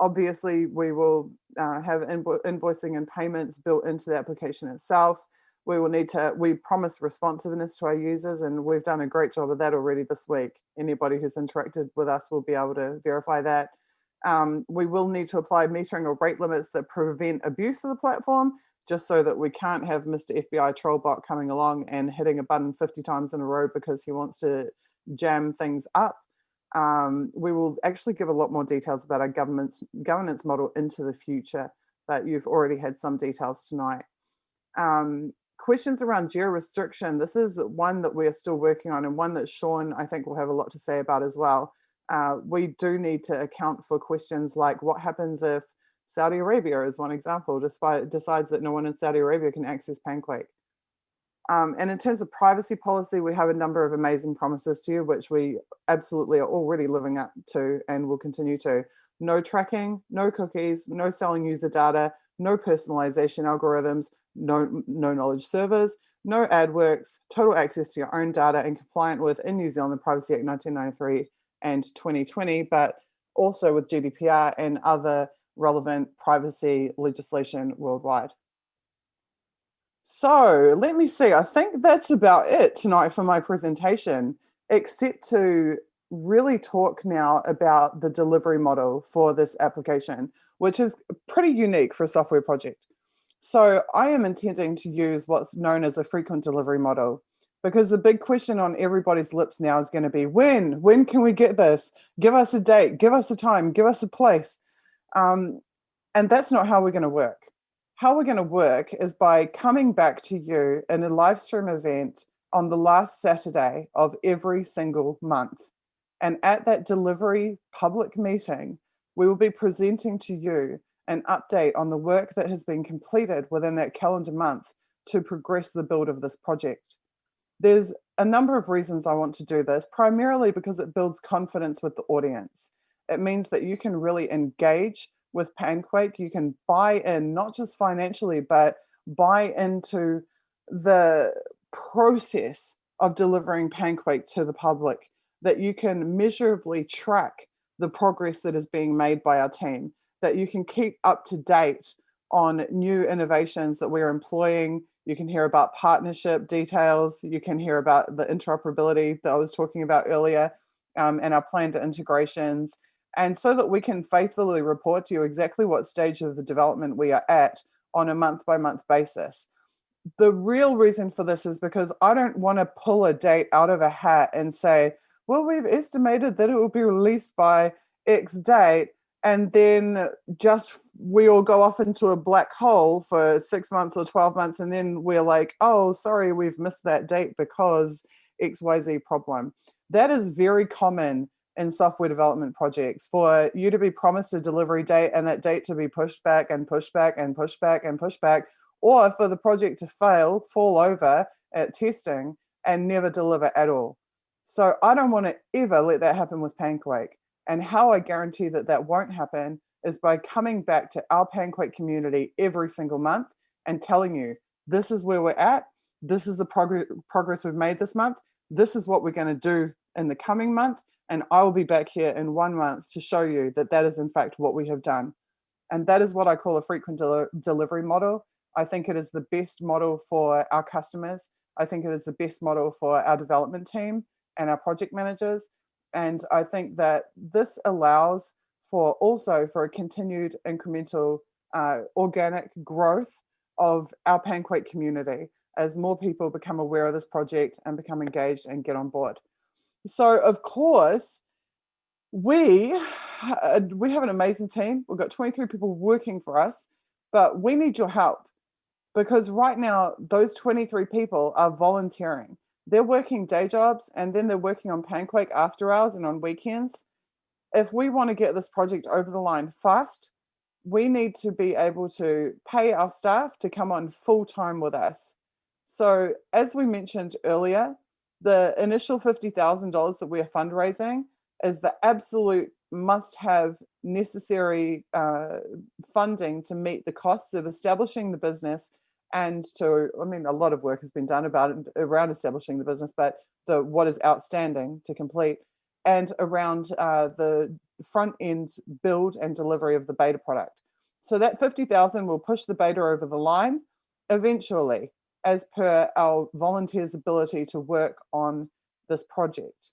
Obviously, we will have invoicing and payments built into the application itself. We promise responsiveness to our users, and we've done a great job of that already this week. Anybody who's interacted with us will be able to verify that. We will need to apply metering or rate limits that prevent abuse of the platform, just so that we can't have Mr. FBI Trollbot coming along and hitting a button 50 times in a row because he wants to jam things up. We will actually give a lot more details about our governance model into the future, but you've already had some details tonight. Questions around Jira Restriction. This is one that we're still working on, and one that Sean, I think, will have a lot to say about as well. We do need to account for questions like what happens if Saudi Arabia, as one example, decides that no one in Saudi Arabia can access PanQuake. And in terms of privacy policy, we have a number of amazing promises to you, which we absolutely are already living up to and will continue to. No tracking, no cookies, no selling user data, no personalization algorithms, no knowledge servers, no AdWorks, total access to your own data, and compliant with, in New Zealand, the Privacy Act 1993 and 2020, but also with GDPR and other relevant privacy legislation worldwide. So let me see, I think that's about it tonight for my presentation, except to really talk now about the delivery model for this application, which is pretty unique for a software project. So I am intending to use what's known as a frequent delivery model, because the big question on everybody's lips now is going to be, when can we get this? Give us a date, give us a time, give us a place. And that's not how we're going to work. How we're going to work is by coming back to you in a live stream event on the last Saturday of every single month. And at that delivery public meeting, we will be presenting to you an update on the work that has been completed within that calendar month to progress the build of this project. There's a number of reasons I want to do this, primarily because it builds confidence with the audience. It means that you can really engage with PanQuake. You can buy in, not just financially, but buy into the process of delivering PanQuake to the public, that you can measurably track the progress that is being made by our team, that you can keep up to date on new innovations that we're employing You can hear about partnership details. You can hear about the interoperability that I was talking about earlier, and our planned integrations. And so that we can faithfully report to you exactly what stage of the development we are at on a month-by-month basis. The real reason for this is because I don't want to pull a date out of a hat and say, well, we've estimated that it will be released by X date, and then just we all go off into a black hole for 6 months or 12 months, and then we're like, oh, sorry, we've missed that date because XYZ problem. That is very common in software development projects, for you to be promised a delivery date and that date to be pushed back and pushed back and pushed back and pushed back, or for the project to fall over at testing and never deliver at all. So I don't want to ever let that happen with PanQuake. And how I guarantee that that won't happen is by coming back to our PanQuake community every single month and telling you, this is where we're at, this is the progress we've made this month, this is what we're going to do in the coming month, and I will be back here in 1 month to show you that that is in fact what we have done. And that is what I call a frequent delivery model. I think it is the best model for our customers. I think it is the best model for our development team and our project managers. And I think that this allows for a continued incremental organic growth of our PanQuake community as more people become aware of this project and become engaged and get on board. So of course, we have an amazing team. We've got 23 people working for us, but we need your help, because right now those 23 people are volunteering. They're working day jobs, and then they're working on PanQuake after hours and on weekends. If we want to get this project over the line fast, we need to be able to pay our staff to come on full time with us. So as we mentioned earlier, the initial $50,000 that we're fundraising is the absolute must-have necessary funding to meet the costs of establishing the business, and a lot of work has been done around establishing the business, but what is outstanding to complete, and around the front end build and delivery of the beta product. So that 50,000 will push the beta over the line eventually, as per our volunteers' ability to work on this project.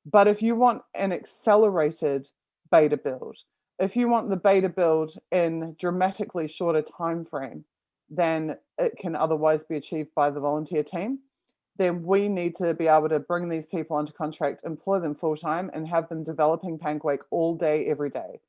But if you want an accelerated beta build, if you want the beta build in dramatically shorter time frame than it can otherwise be achieved by the volunteer team, then we need to be able to bring these people onto contract, employ them full time, and have them developing PanQuake all day, every day.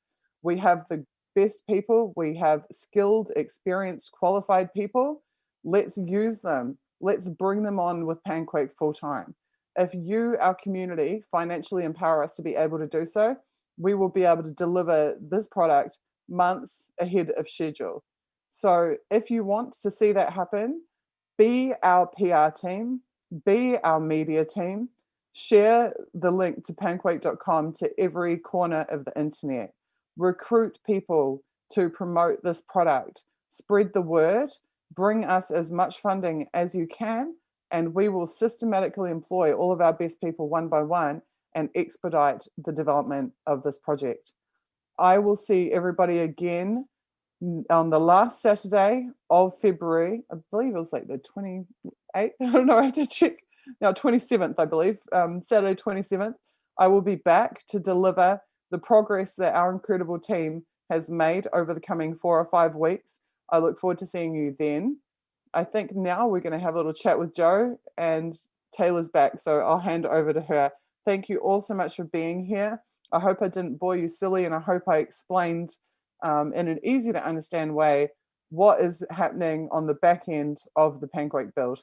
We have the best people. We have skilled, experienced, qualified people. Let's use them. Let's bring them on with PanQuake full time. If you, our community, financially empower us to be able to do so, we will be able to deliver this product months ahead of schedule. So if you want to see that happen, be our PR team, be our media team, share the link to panquake.com to every corner of the internet, recruit people to promote this product, spread the word, bring us as much funding as you can, and we will systematically employ all of our best people one by one and expedite the development of this project. I will see everybody again on the last Saturday of February. I believe it was like the 28th. I don't know, I have to check. Now, 27th, I believe, Saturday 27th. I will be back to deliver the progress that our incredible team has made over the coming 4 or 5 weeks. I look forward to seeing you then. I think now we're going to have a little chat with Jo, and Taylor's back, so I'll hand over to her. Thank you all so much for being here. I hope I didn't bore you silly, and I hope I explained in an easy to understand way what is happening on the back end of the PanQuake build.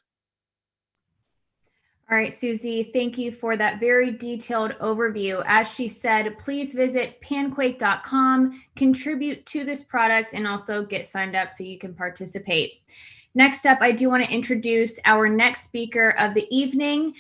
All right, Suzy, thank you for that very detailed overview. As she said, please visit panquake.com, contribute to this product, and also get signed up so you can participate. Next up, I do want to introduce our next speaker of the evening,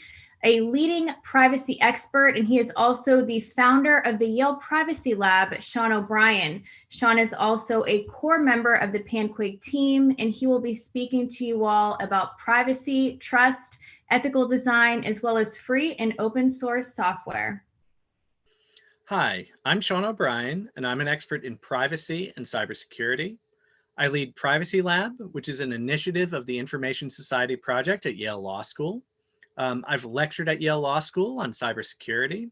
a leading privacy expert, and he is also the founder of the Yale Privacy Lab, Sean O'Brien. Sean is also a core member of the PanQuake team, and he will be speaking to you all about privacy, trust, ethical design, as well as free and open source software. Hi, I'm Sean O'Brien, and I'm an expert in privacy and cybersecurity. I lead Privacy Lab, which is an initiative of the Information Society Project at Yale Law School. I've lectured at Yale Law School on cybersecurity,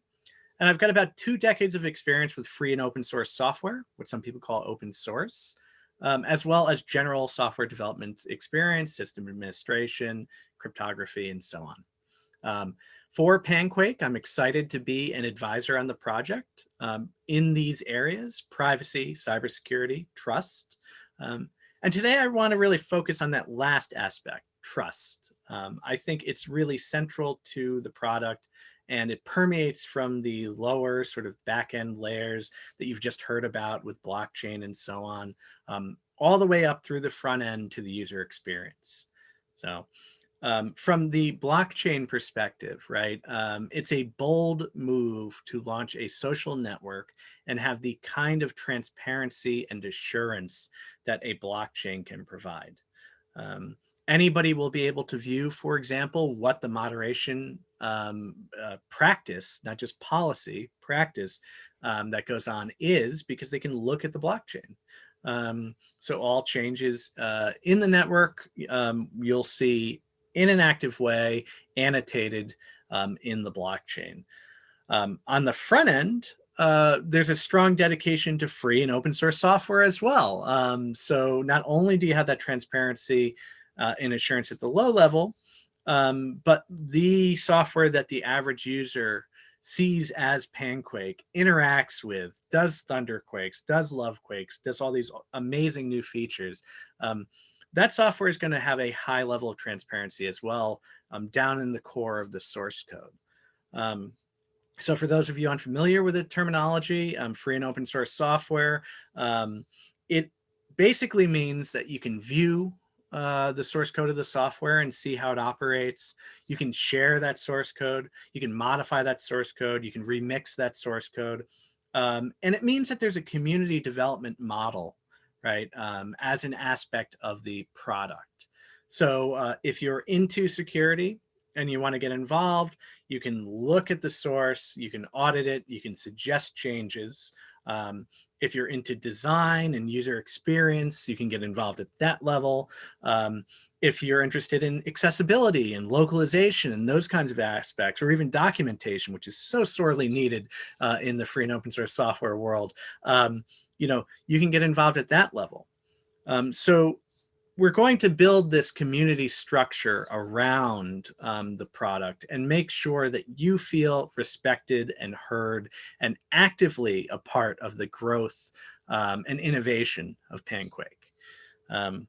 and I've got about 2 decades of experience with free and open source software, which some people call open source, as well as general software development experience, system administration, cryptography, and so on. For PanQuake, I'm excited to be an advisor on the project in these areas: privacy, cybersecurity, trust. And today I want to really focus on that last aspect, trust. I think it's really central to the product, and it permeates from the lower sort of back-end layers that you've just heard about with blockchain and so on, all the way up through the front end to the user experience. So from the blockchain perspective, right, it's a bold move to launch a social network and have the kind of transparency and assurance that a blockchain can provide. Anybody will be able to view, for example, what the moderation practice, not just policy, practice that goes on is, because they can look at the blockchain. So all changes in the network, you'll see in an active way, annotated in the blockchain. On the front end, there's a strong dedication to free and open source software as well. So not only do you have that transparency and assurance at the low level, but the software that the average user sees as PanQuake, interacts with, does Thunderquakes, does Lovequakes, does all these amazing new features. That software is going to have a high level of transparency as well, down in the core of the source code. So for those of you unfamiliar with the terminology, free and open source software, it basically means that you can view the source code of the software and see how it operates. You can share that source code. You can modify that source code. You can remix that source code. And it means that there's a community development model, right, as an aspect of the product. So if you're into security and you want to get involved, you can look at the source, you can audit it, you can suggest changes. If you're into design and user experience, you can get involved at that level. If you're interested in accessibility and localization and those kinds of aspects, or even documentation, which is so sorely needed in the free and open source software world, you can get involved at that level. So we're going to build this community structure around the product and make sure that you feel respected and heard and actively a part of the growth and innovation of PanQuake.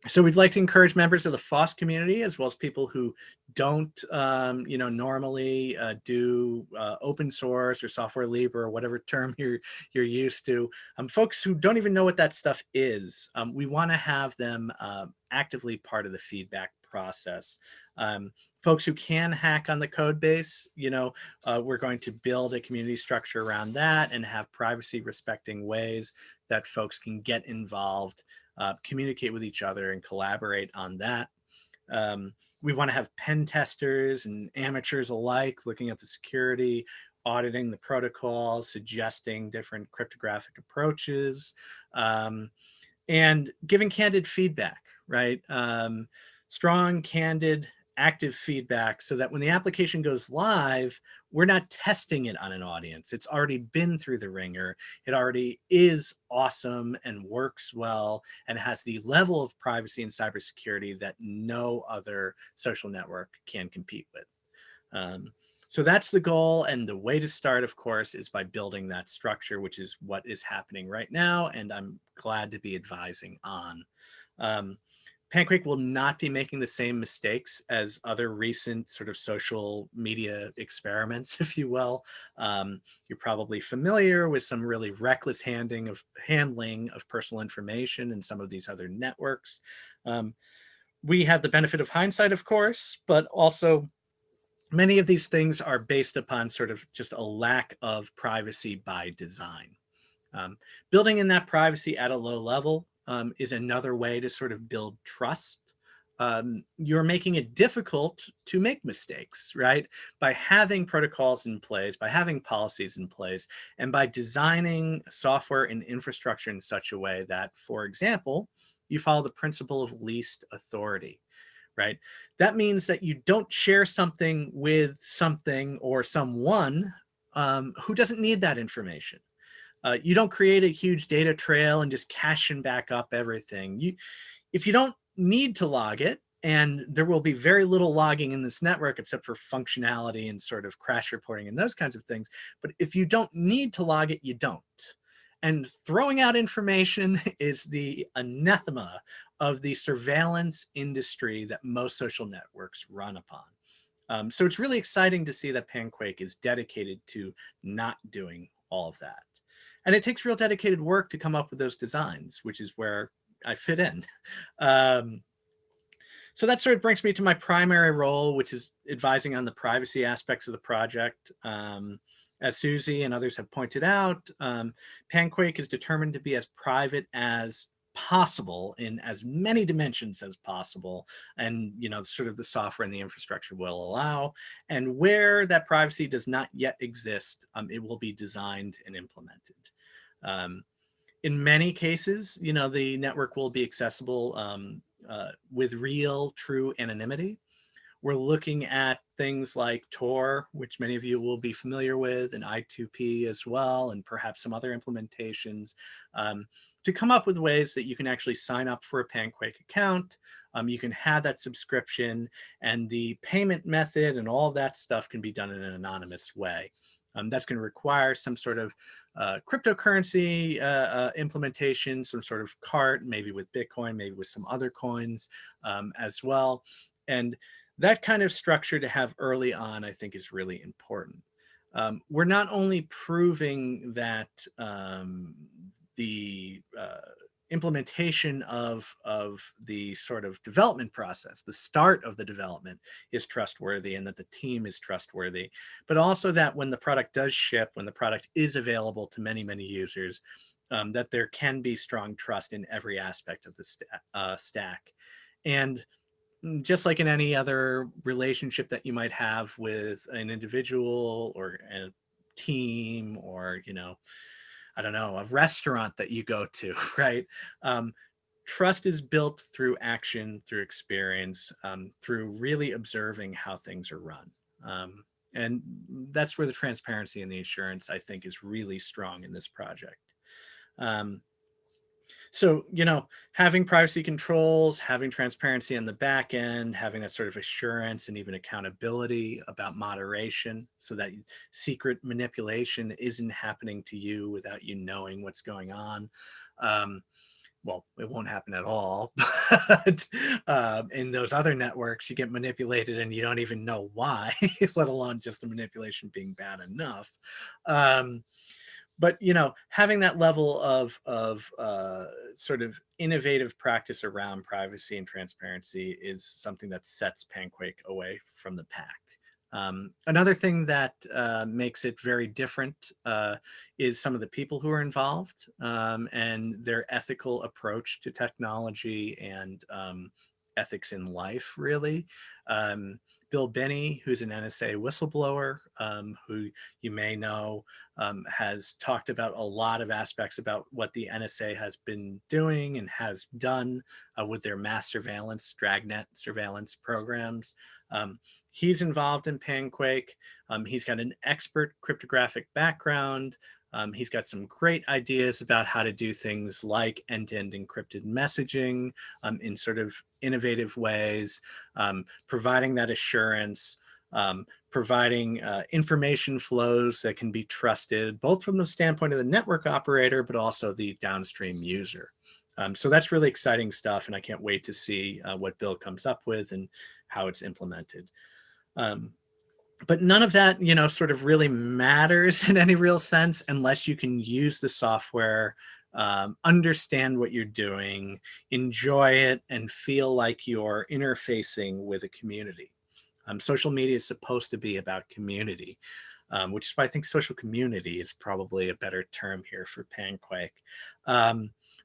So we'd like to encourage members of the FOSS community, as well as people who don't, normally do open source or software libre or whatever term you're used to. Folks who don't even know what that stuff is, we want to have them actively part of the feedback process. Folks who can hack on the code base, we're going to build a community structure around that and have privacy respecting ways that folks can get involved, communicate with each other and collaborate on that. We want to have pen testers and amateurs alike looking at the security, auditing the protocols, suggesting different cryptographic approaches, and giving candid feedback, right? Strong, candid, active feedback so that when the application goes live, we're not testing it on an audience. It's already been through the ringer. It already is awesome and works well and has the level of privacy and cybersecurity that no other social network can compete with. So that's the goal. And the way to start, of course, is by building that structure, which is what is happening right now. And I'm glad to be advising on. PanQuake will not be making the same mistakes as other recent sort of social media experiments, if you will. You're probably familiar with some really reckless handling of personal information in some of these other networks. We have the benefit of hindsight, of course, but also many of these things are based upon sort of just a lack of privacy by design. Building in that privacy at a low level is another way to sort of build trust you're making it difficult to make mistakes, right? By having protocols in place, by having policies in place, and by designing software and infrastructure in such a way that, for example, you follow the principle of least authority, right? That means that you don't share something with something or someone who doesn't need that information. You don't create a huge data trail and just cache and back up everything. If you don't need to log it, and there will be very little logging in this network except for functionality and sort of crash reporting and those kinds of things. But if you don't need to log it, you don't. And throwing out information is the anathema of the surveillance industry that most social networks run upon. So it's really exciting to see that PanQuake is dedicated to not doing all of that. And it takes real dedicated work to come up with those designs, which is where I fit in. So that sort of brings me to my primary role, which is advising on the privacy aspects of the project. As Suzy and others have pointed out, PanQuake is determined to be as private as possible in as many dimensions as possible, and sort of the software and the infrastructure will allow. And where that privacy does not yet exist, it will be designed and implemented. In many cases, the network will be accessible with real, true anonymity. We're looking at things like Tor, which many of you will be familiar with, and I2P as well, and perhaps some other implementations, to come up with ways that you can actually sign up for a PanQuake account. You can have that subscription, and the payment method and all of that stuff can be done in an anonymous way. That's going to require some sort of cryptocurrency implementation, some sort of cart, maybe with Bitcoin, maybe with some other coins as well. And that kind of structure to have early on, I think, is really important. We're not only proving that the implementation of the sort of development process, the start of the development, is trustworthy and that the team is trustworthy, but also that when the product does ship, when the product is available to many, many users, that there can be strong trust in every aspect of the stack. And just like in any other relationship that you might have with an individual or a team, or I don't know, a restaurant that you go to, right? Trust is built through action, through experience, through really observing how things are run. And that's where the transparency and the assurance, I think, is really strong in this project. So, having privacy controls, having transparency on the back end, having that sort of assurance and even accountability about moderation so that secret manipulation isn't happening to you without you knowing what's going on. Well, it won't happen at all, but in those other networks, you get manipulated and you don't even know why, let alone just the manipulation being bad enough. But having that level of sort of innovative practice around privacy and transparency is something that sets PanQuake away from the pack. Another thing that makes it very different is some of the people who are involved and their ethical approach to technology and ethics in life, really. Bill Binney, who's an NSA whistleblower, who you may know, has talked about a lot of aspects about what the NSA has been doing and has done with their mass surveillance, dragnet surveillance programs. He's involved in PanQuake. He's got an expert cryptographic background. He's got some great ideas about how to do things like end-to-end encrypted messaging in sort of innovative ways, providing that assurance, providing information flows that can be trusted, both from the standpoint of the network operator, but also the downstream user. So that's really exciting stuff, and I can't wait to see what Bill comes up with and how it's implemented. But none of that, sort of really matters in any real sense unless you can use the software, understand what you're doing, enjoy it, and feel like you're interfacing with a community. Social media is supposed to be about community, which is why I think social community is probably a better term here for PanQuake.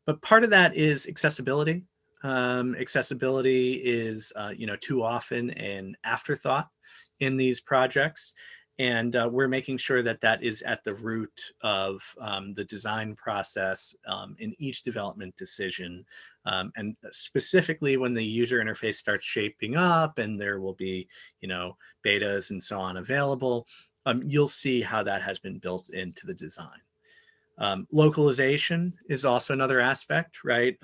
But part of that is accessibility. Accessibility is, too often an afterthought in these projects. And we're making sure that that is at the root of the design process in each development decision. And specifically when the user interface starts shaping up and there will be, betas and so on available, you'll see how that has been built into the design. Localization is also another aspect, right?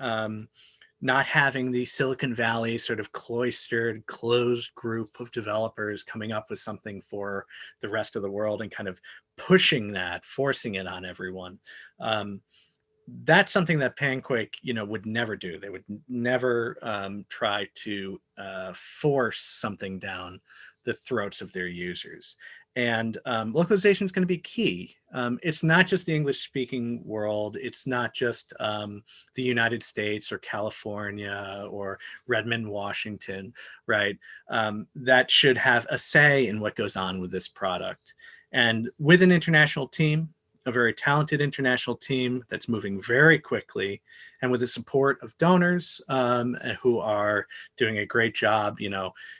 Not having the Silicon Valley sort of cloistered, closed group of developers coming up with something for the rest of the world and kind of pushing that, forcing it on everyone. That's something that PanQuake, would never do. They would never try to force something down the throats of their users. And localization is going to be key. It's not just the English-speaking world. It's not just the United States or California or Redmond, Washington, right? That should have a say in what goes on with this product. And with an international team, a very talented international team that's moving very quickly, and with the support of donors who are doing a great job,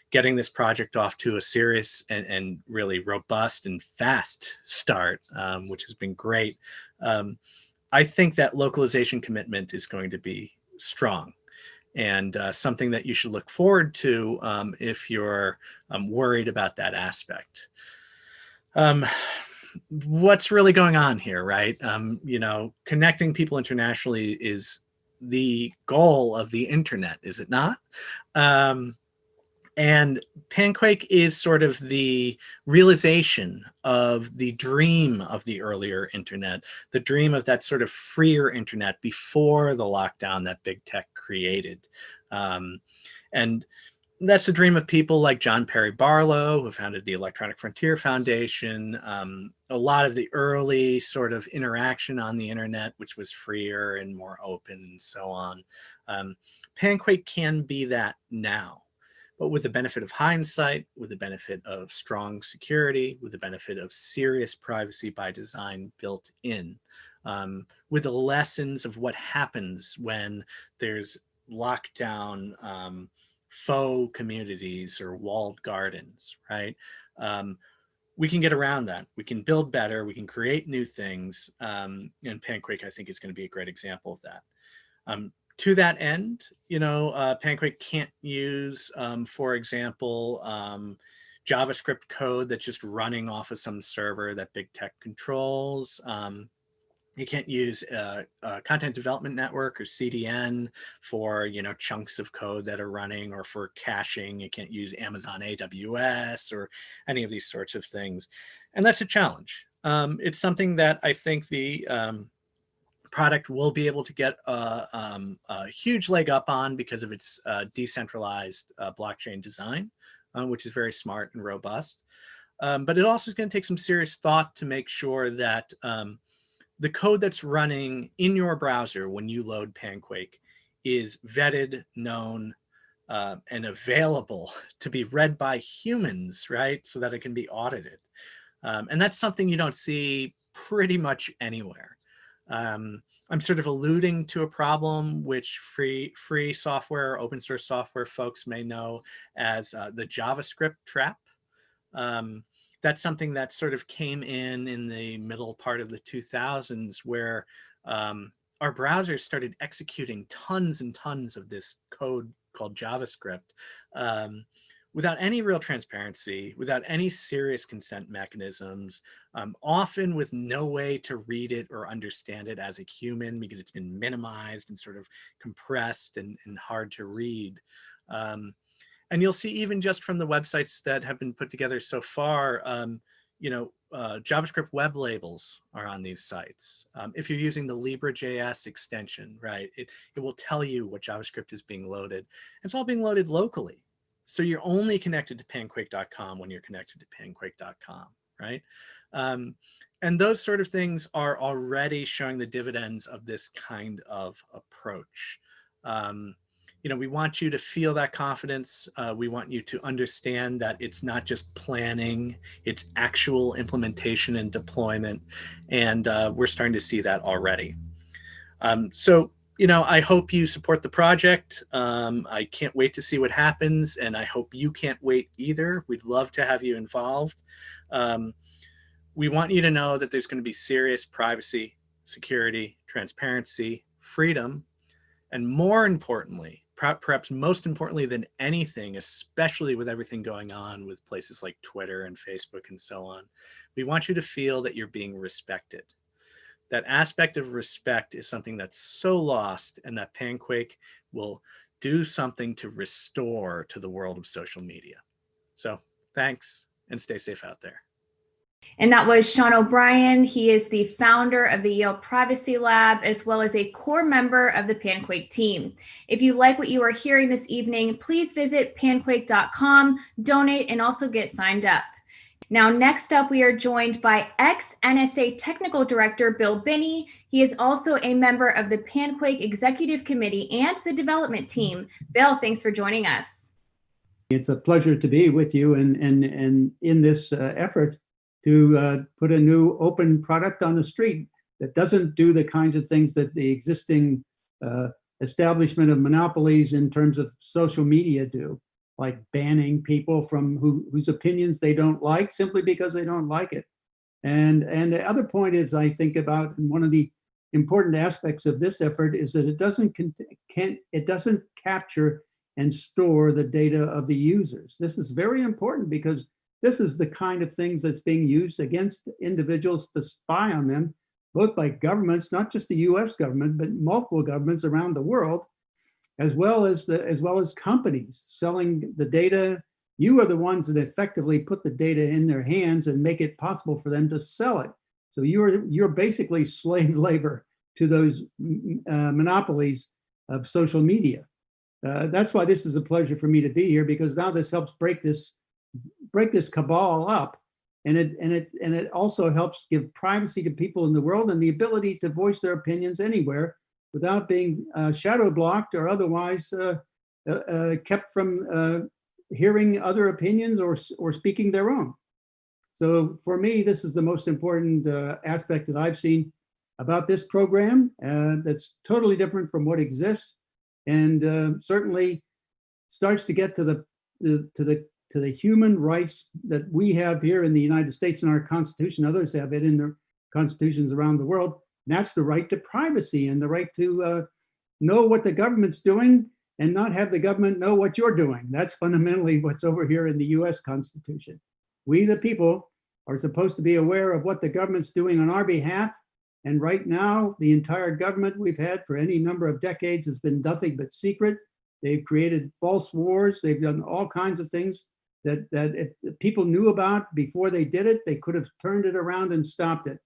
getting this project off to a serious and really robust and fast start, which has been great. I think that localization commitment is going to be strong and something that you should look forward to if you're worried about that aspect. What's really going on here, right? Connecting people internationally is the goal of the internet, is it not? And PanQuake is sort of the realization of the dream of the earlier internet, the dream of that sort of freer internet before the lockdown that big tech created. And that's the dream of people like John Perry Barlow, who founded the Electronic Frontier Foundation. A lot of the early sort of interaction on the internet, which was freer and more open and so on. PanQuake can be that now, but with the benefit of hindsight, with the benefit of strong security, with the benefit of serious privacy by design built in, with the lessons of what happens when there's lockdown, faux communities or walled gardens, right? We can get around that. We can build better. We can create new things. And PanQuake, I think, is going to be a great example of that. To that end, PanQuake can't use, for example, JavaScript code that's just running off of some server that big tech controls. You can't use a content development network or CDN for, chunks of code that are running, or for caching. You can't use Amazon AWS or any of these sorts of things. And that's a challenge. It's something that I think the product will be able to get a huge leg up on because of its decentralized blockchain design, which is very smart and robust. But it also is going to take some serious thought to make sure that the code that's running in your browser when you load PanQuake is vetted, known, and available to be read by humans, right? So that it can be audited. And that's something you don't see pretty much anywhere. I'm sort of alluding to a problem which free software, open source software folks may know as the JavaScript trap. That's something that sort of came in the middle part of the 2000s, where our browsers started executing tons and tons of this code called JavaScript without any real transparency, without any serious consent mechanisms, often with no way to read it or understand it as a human because it's been minimized and sort of compressed and hard to read. And you'll see, even just from the websites that have been put together so far, JavaScript web labels are on these sites. If you're using the Libra.js extension, right, it will tell you what JavaScript is being loaded. It's all being loaded locally. So you're only connected to panquake.com when you're connected to panquake.com, right? And those sort of things are already showing the dividends of this kind of approach. We want you to feel that confidence. We want you to understand that it's not just planning, it's actual implementation and deployment. And we're starting to see that already. So, I hope you support the project. I can't wait to see what happens, and I hope you can't wait either. We'd love to have you involved. We want you to know that there's going to be serious privacy, security, transparency, freedom, and more importantly, perhaps most importantly than anything, especially with everything going on with places like Twitter and Facebook and so on, we want you to feel that you're being respected. That aspect of respect is something that's so lost, and that PanQuake will do something to restore to the world of social media. So thanks, and stay safe out there. And that was Sean O'Brien. He is the founder of the Yale Privacy Lab, as well as a core member of the PanQuake team. If you like what you are hearing this evening, please visit panquake.com, donate, and also get signed up. Now, next up, we are joined by ex-NSA Technical Director Bill Binney. He is also a member of the PanQuake Executive Committee and the development team. Bill, thanks for joining us. It's a pleasure to be with you and in this effort to put a new open product on the street that doesn't do the kinds of things that the existing establishment of monopolies in terms of social media do, like banning people from whose opinions they don't like simply because they don't like it. And the other point is, I think about, and one of the important aspects of this effort is that it doesn't capture and store the data of the users. This is very important because this is the kind of things that's being used against individuals to spy on them, both by governments, not just the US government, but multiple governments around the world, as well as companies selling the data. You are the ones that effectively put the data in their hands and make it possible for them to sell it. So you're basically slave labor to those monopolies of social media. That's why this is a pleasure for me to be here, because now this helps break this cabal up, and it also helps give privacy to people in the world and the ability to voice their opinions anywhere without being shadow blocked or otherwise kept from hearing other opinions or speaking their own. So for me, this is the most important aspect that I've seen about this program that's totally different from what exists, and certainly starts to get to the human rights that we have here in the United States in our Constitution. Others have it in their constitutions around the world. And that's the right to privacy and the right to know what the government's doing and not have the government know what you're doing. That's fundamentally what's over here in the US Constitution. We, the people, are supposed to be aware of what the government's doing on our behalf. And right now, the entire government we've had for any number of decades has been nothing but secret. They've created false wars. They've done all kinds of things that if people knew about before they did it, they could have turned it around and stopped it.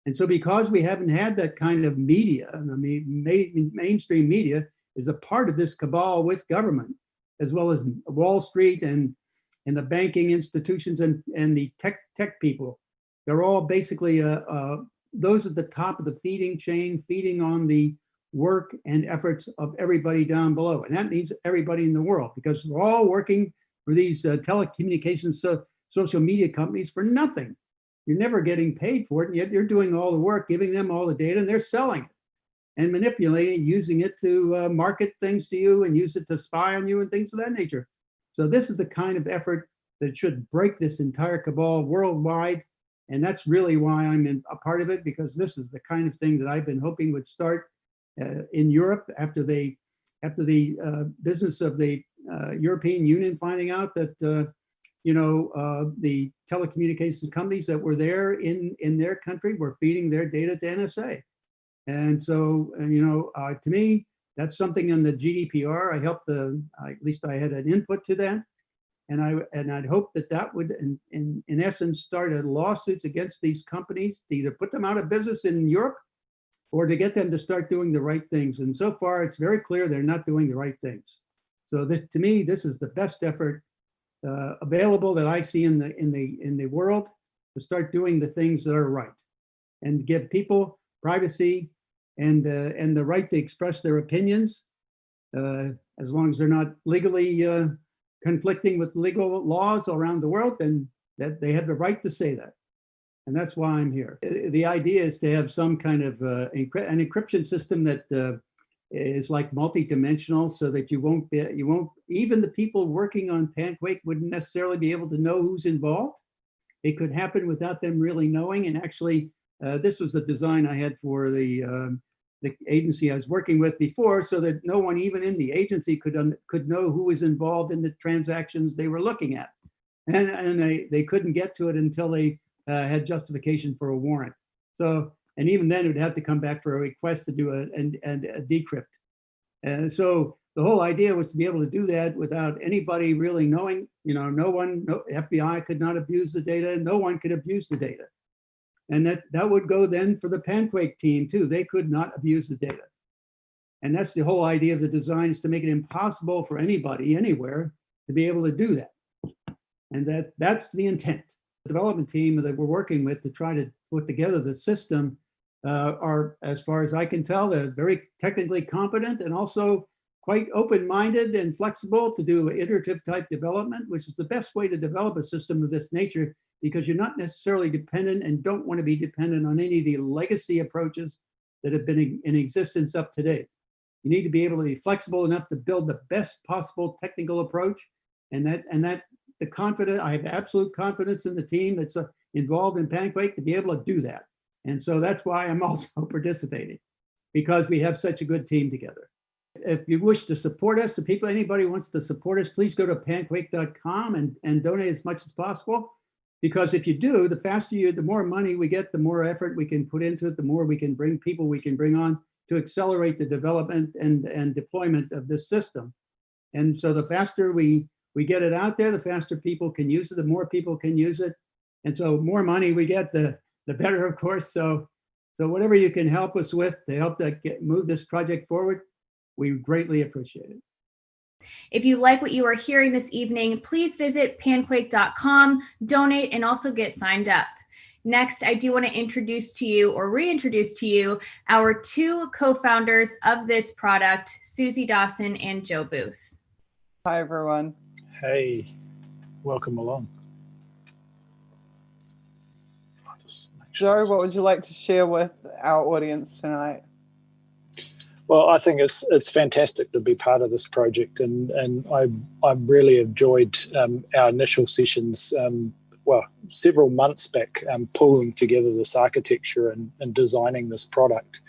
And so because we haven't had that kind of media, and I mean, mainstream media is a part of this cabal with government, as well as Wall Street and the banking institutions and the tech people. They're all basically those at the top of the feeding chain, feeding on the work and efforts of everybody down below. And that means everybody in the world, because we're all working for these telecommunications social media companies for nothing. You're never getting paid for it, and yet you're doing all the work, giving them all the data, and they're selling it and manipulating it, using it to market things to you and use it to spy on you and things of that nature. So this is the kind of effort that should break this entire cabal worldwide. And that's really why I'm a part of it, because this is the kind of thing that I've been hoping would start in Europe after the business of the European Union finding out that the telecommunications companies that were there in their country were feeding their data to NSA. And so, to me, that's something in the GDPR. I helped at least I had an input to that. And I'd hope that would, in essence, start lawsuits against these companies to either put them out of business in Europe or to get them to start doing the right things. And so far, it's very clear they're not doing the right things. So to me, this is the best effort available that I see in the world to start doing the things that are right and give people privacy and the right to express their opinions, as long as they're not legally conflicting with legal laws around the world, then that they have the right to say that. And that's why I'm here. The idea is to have some kind of an encryption system that is like multi-dimensional, so that you won't even the people working on PanQuake wouldn't necessarily be able to know who's involved. It could happen without them really knowing. And actually, this was the design I had for the agency I was working with before, so that no one even in the agency could know who was involved in the transactions they were looking at. And they couldn't get to it until they had justification for a warrant. So, and even then it would have to come back for a request to do a decrypt. And so the whole idea was to be able to do that without anybody really knowing. No FBI could not abuse the data, no one could abuse the data. And that would go then for the PanQuake team too. They could not abuse the data. And that's the whole idea of the design, is to make it impossible for anybody anywhere to be able to do that. And that's the intent. The development team that we're working with to try to put together the system are, as far as I can tell, they're very technically competent and also quite open-minded and flexible to do iterative type development, which is the best way to develop a system of this nature, because you're not necessarily dependent and don't want to be dependent on any of the legacy approaches that have been in existence up to date. You need to be able to be flexible enough to build the best possible technical approach, and I have absolute confidence in the team that's involved in PanQuake to be able to do that. And so that's why I'm also participating, because we have such a good team together. If you wish to support us, anybody wants to support us, please go to panquake.com and donate as much as possible. Because if you do, the more money we get, the more effort we can put into it, the more we can bring people we can bring on to accelerate the development and deployment of this system. And so the faster we get it out there, the faster people can use it, the more people can use it. And so more money we get, the better, of course. So whatever you can help us with to help move this project forward, we greatly appreciate it. If you like what you are hearing this evening, please visit panquake.com, donate, and also get signed up. Next, I do want to introduce to you, or reintroduce to you, our two co-founders of this product, Suzy Dawson and Joe Booth. Hi, everyone. Hey, welcome along. Joe, what would you like to share with our audience tonight? Well, I think it's fantastic to be part of this project, and I really enjoyed our initial sessions. Several months back, pulling together this architecture and designing this product.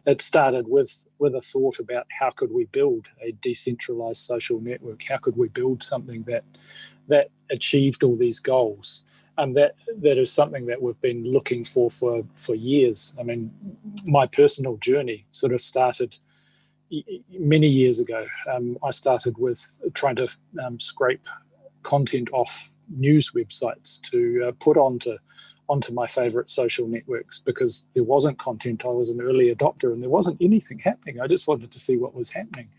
It started with a thought about how could we build a decentralized social network? How could we build something that achieved all these goals? That is something that we've been looking for years. I mean, my personal journey sort of started many years ago. I started with trying to scrape content off news websites to put onto my favorite social networks, because there wasn't content. I was an early adopter and there wasn't anything happening. I just wanted to see what was happening.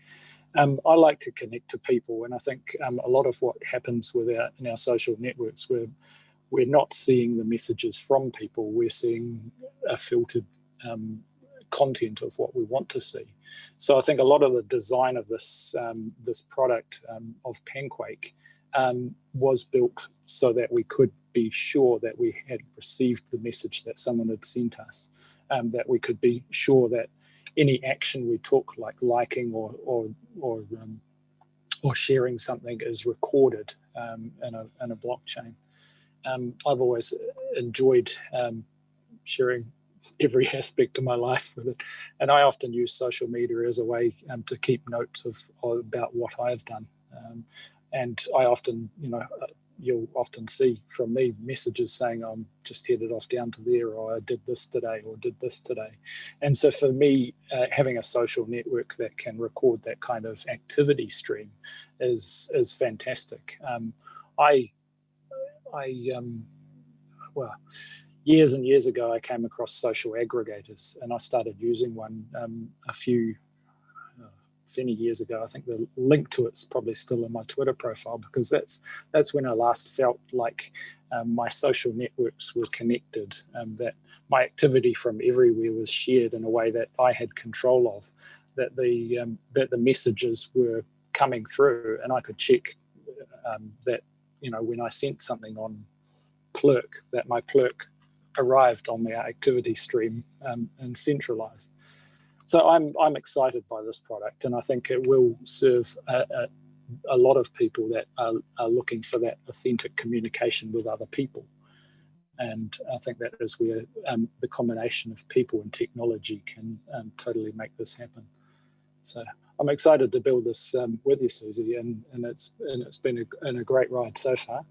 I like to connect to people, and I think a lot of what happens in our social networks, we're not seeing the messages from people. We're seeing a filtered content of what we want to see. So I think a lot of the design of this product of PanQuake was built so that we could be sure that we had received the message that someone had sent us, that we could be sure that any action we took, like liking or sharing something, is recorded in a blockchain. I've always enjoyed sharing every aspect of my life with it, and I often use social media as a way to keep notes about what I've done. And I often, you'll often see from me messages saying I'm just headed off down to there, or I did this today, or did this today. And so for me, having a social network that can record that kind of activity stream is fantastic. Years and years ago, I came across social aggregators, and I started using one many years ago. I think the link to it's probably still in my Twitter profile, because that's when I last felt like my social networks were connected, that my activity from everywhere was shared in a way that I had control of, that the messages were coming through, and I could check that when I sent something on Plurk, that my Plurk arrived on my activity stream and centralized. So I'm excited by this product, and I think it will serve a lot of people that are looking for that authentic communication with other people. And I think that is where the combination of people and technology can totally make this happen. So I'm excited to build this with you, Suzy, and it's been a great ride so far.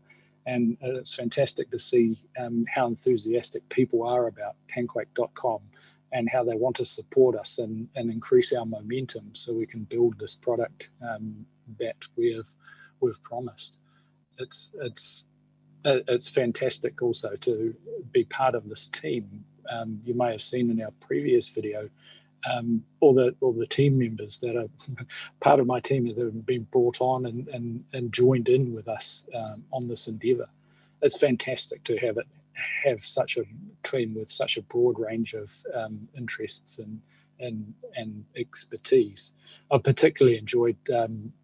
And it's fantastic to see how enthusiastic people are about PanQuake.com and how they want to support us and increase our momentum so we can build this product that we've promised. It's fantastic also to be part of this team. You may have seen in our previous video all the team members that are part of my team that have been brought on and joined in with us on this endeavor. It's fantastic to have such a team with such a broad range of interests and expertise. I particularly enjoyed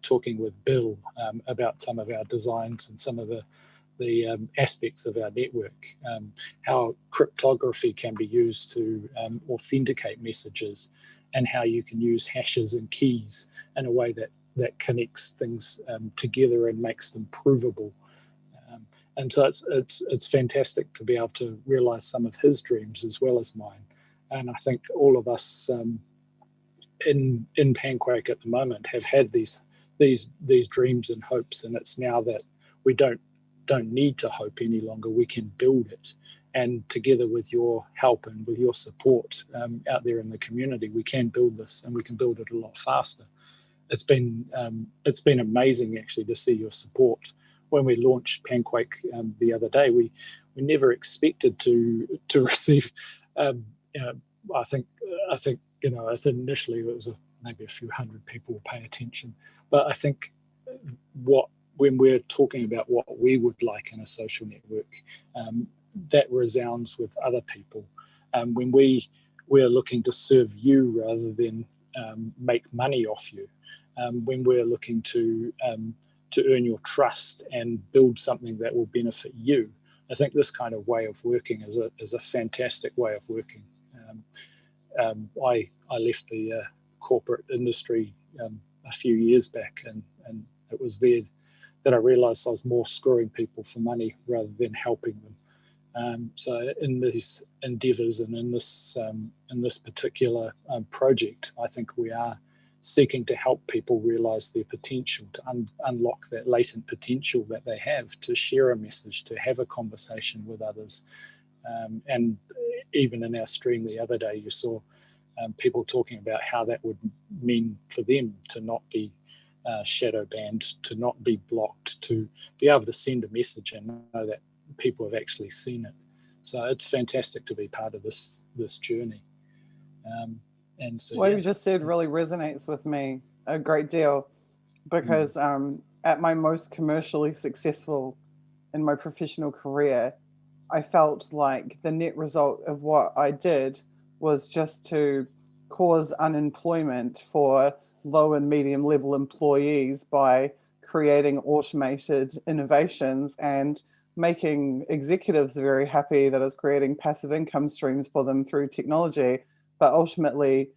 talking with Bill about some of our designs and some of the aspects of our network, how cryptography can be used to authenticate messages, and how you can use hashes and keys in a way that connects things together and makes them provable. And so it's fantastic to be able to realize some of his dreams as well as mine. And I think all of us in PanQuake at the moment have had these dreams and hopes, and it's now that we don't need to hope any longer. We can build it, and together with your help and with your support out there in the community, we can build this, and we can build it a lot faster. It's been amazing actually to see your support. When we launched PanQuake the other day, we never expected to receive. I think initially it was maybe a few hundred people will pay attention, but I think when we're talking about what we would like in a social network, that resounds with other people. When we're looking to serve you rather than make money off you, when we're looking to earn your trust and build something that will benefit you, I think this kind of way of working is a fantastic way of working. I left the corporate industry a few years back, and it was there that I realized I was more screwing people for money rather than helping them. So in these endeavors and in this particular project, I think we are seeking to help people realize their potential, to unlock that latent potential that they have, to share a message, to have a conversation with others. And even in our stream the other day, you saw people talking about how that would mean for them to not be shadow banned, to not be blocked, to be able to send a message and know that people have actually seen it. So it's fantastic to be part of this journey. And so what you just said really resonates with me a great deal, because at my most commercially successful in my professional career, I felt like the net result of what I did was just to cause unemployment for low and medium level employees by creating automated innovations and making executives very happy that I was creating passive income streams for them through technology, but ultimately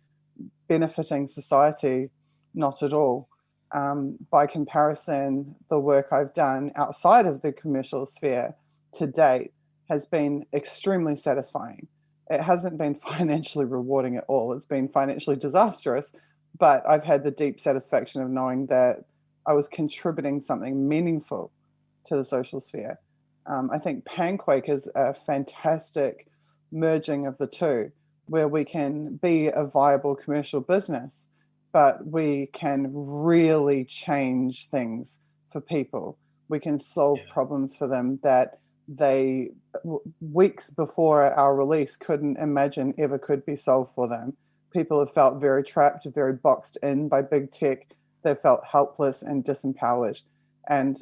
benefiting society not at all. By comparison, the work I've done outside of the commercial sphere to date has been extremely satisfying. It hasn't been financially rewarding at all. It's been financially disastrous, but I've had the deep satisfaction of knowing that I was contributing something meaningful to the social sphere. I think PanQuake is a fantastic merging of the two, where we can be a viable commercial business, but we can really change things for people. We can solve problems for them that they, weeks before our release, couldn't imagine ever could be solved for them. People have felt very trapped, very boxed in by big tech. They felt helpless and disempowered. And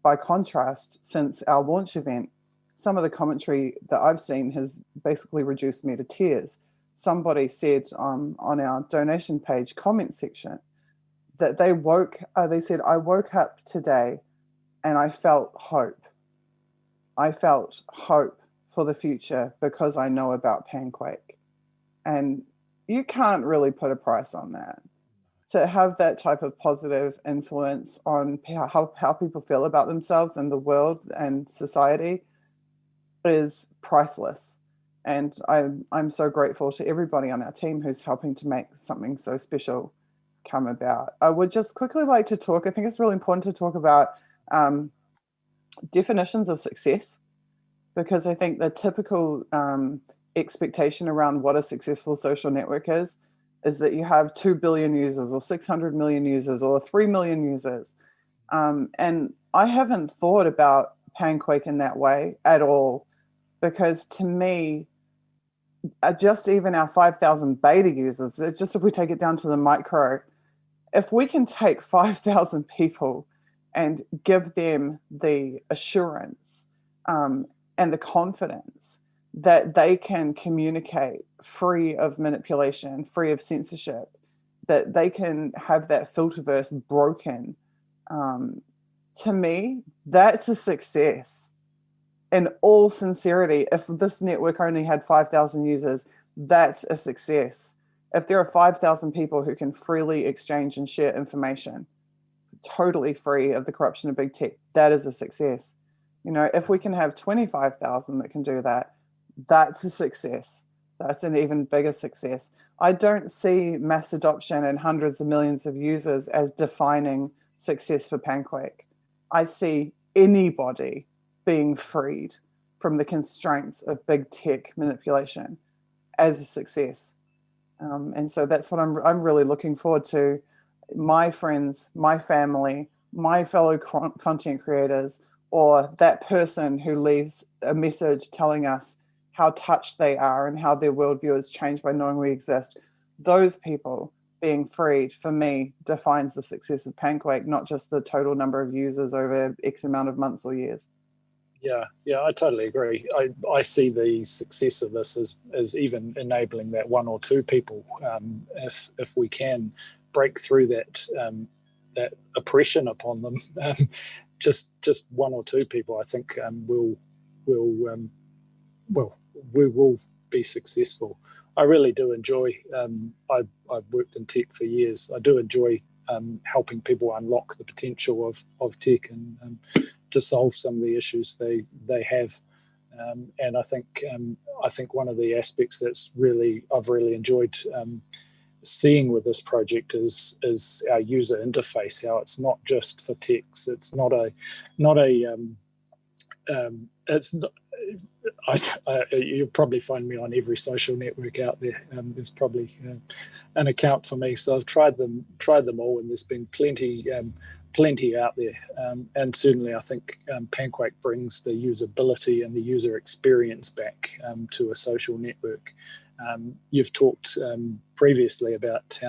by contrast, since our launch event, some of the commentary that I've seen has basically reduced me to tears. Somebody said on our donation page comment section that they said, I woke up today and I felt hope. I felt hope for the future because I know about PanQuake. And you can't really put a price on that. To have that type of positive influence on how people feel about themselves and the world and society is priceless. And I'm so grateful to everybody on our team who's helping to make something so special come about. I would just quickly like to talk, I think it's really important to talk about definitions of success, because I think the typical expectation around what a successful social network is that you have 2 billion users or 600 million users or 3 million users. And I haven't thought about PanQuake in that way at all, because to me, just even our 5,000 beta users, just if we take it down to the micro, if we can take 5,000 people and give them the assurance and the confidence that they can communicate free of manipulation, free of censorship, that they can have that filterverse broken, to me, that's a success. In all sincerity, if this network only had 5,000 users, that's a success. If there are 5,000 people who can freely exchange and share information, totally free of the corruption of big tech, that is a success. You know, if we can have 25,000 that can do that, that's a success. That's an even bigger success. I don't see mass adoption and hundreds of millions of users as defining success for PanQuake. I see anybody being freed from the constraints of big tech manipulation as a success. And so that's what I'm really looking forward to. My friends, my family, my fellow content creators, or that person who leaves a message telling us how touched they are and how their worldview has changed by knowing we exist. Those people being freed, for me, defines the success of PanQuake, not just the total number of users over X amount of months or years. Yeah, I totally agree. I see the success of this as even enabling that one or two people, if we can break through that that oppression upon them, just one or two people, I think we will be successful. I really do enjoy. I've worked in tech for years. I do enjoy helping people unlock the potential of tech and to solve some of the issues they have. And I think one of the aspects that's I've really enjoyed seeing with this project is our user interface. How it's not just for text. It's not a it's not. You'll probably find me on every social network out there. There's probably an account for me, so I've tried them all, and there's been plenty out there. And certainly, I think PanQuake brings the usability and the user experience back to a social network. You've talked previously about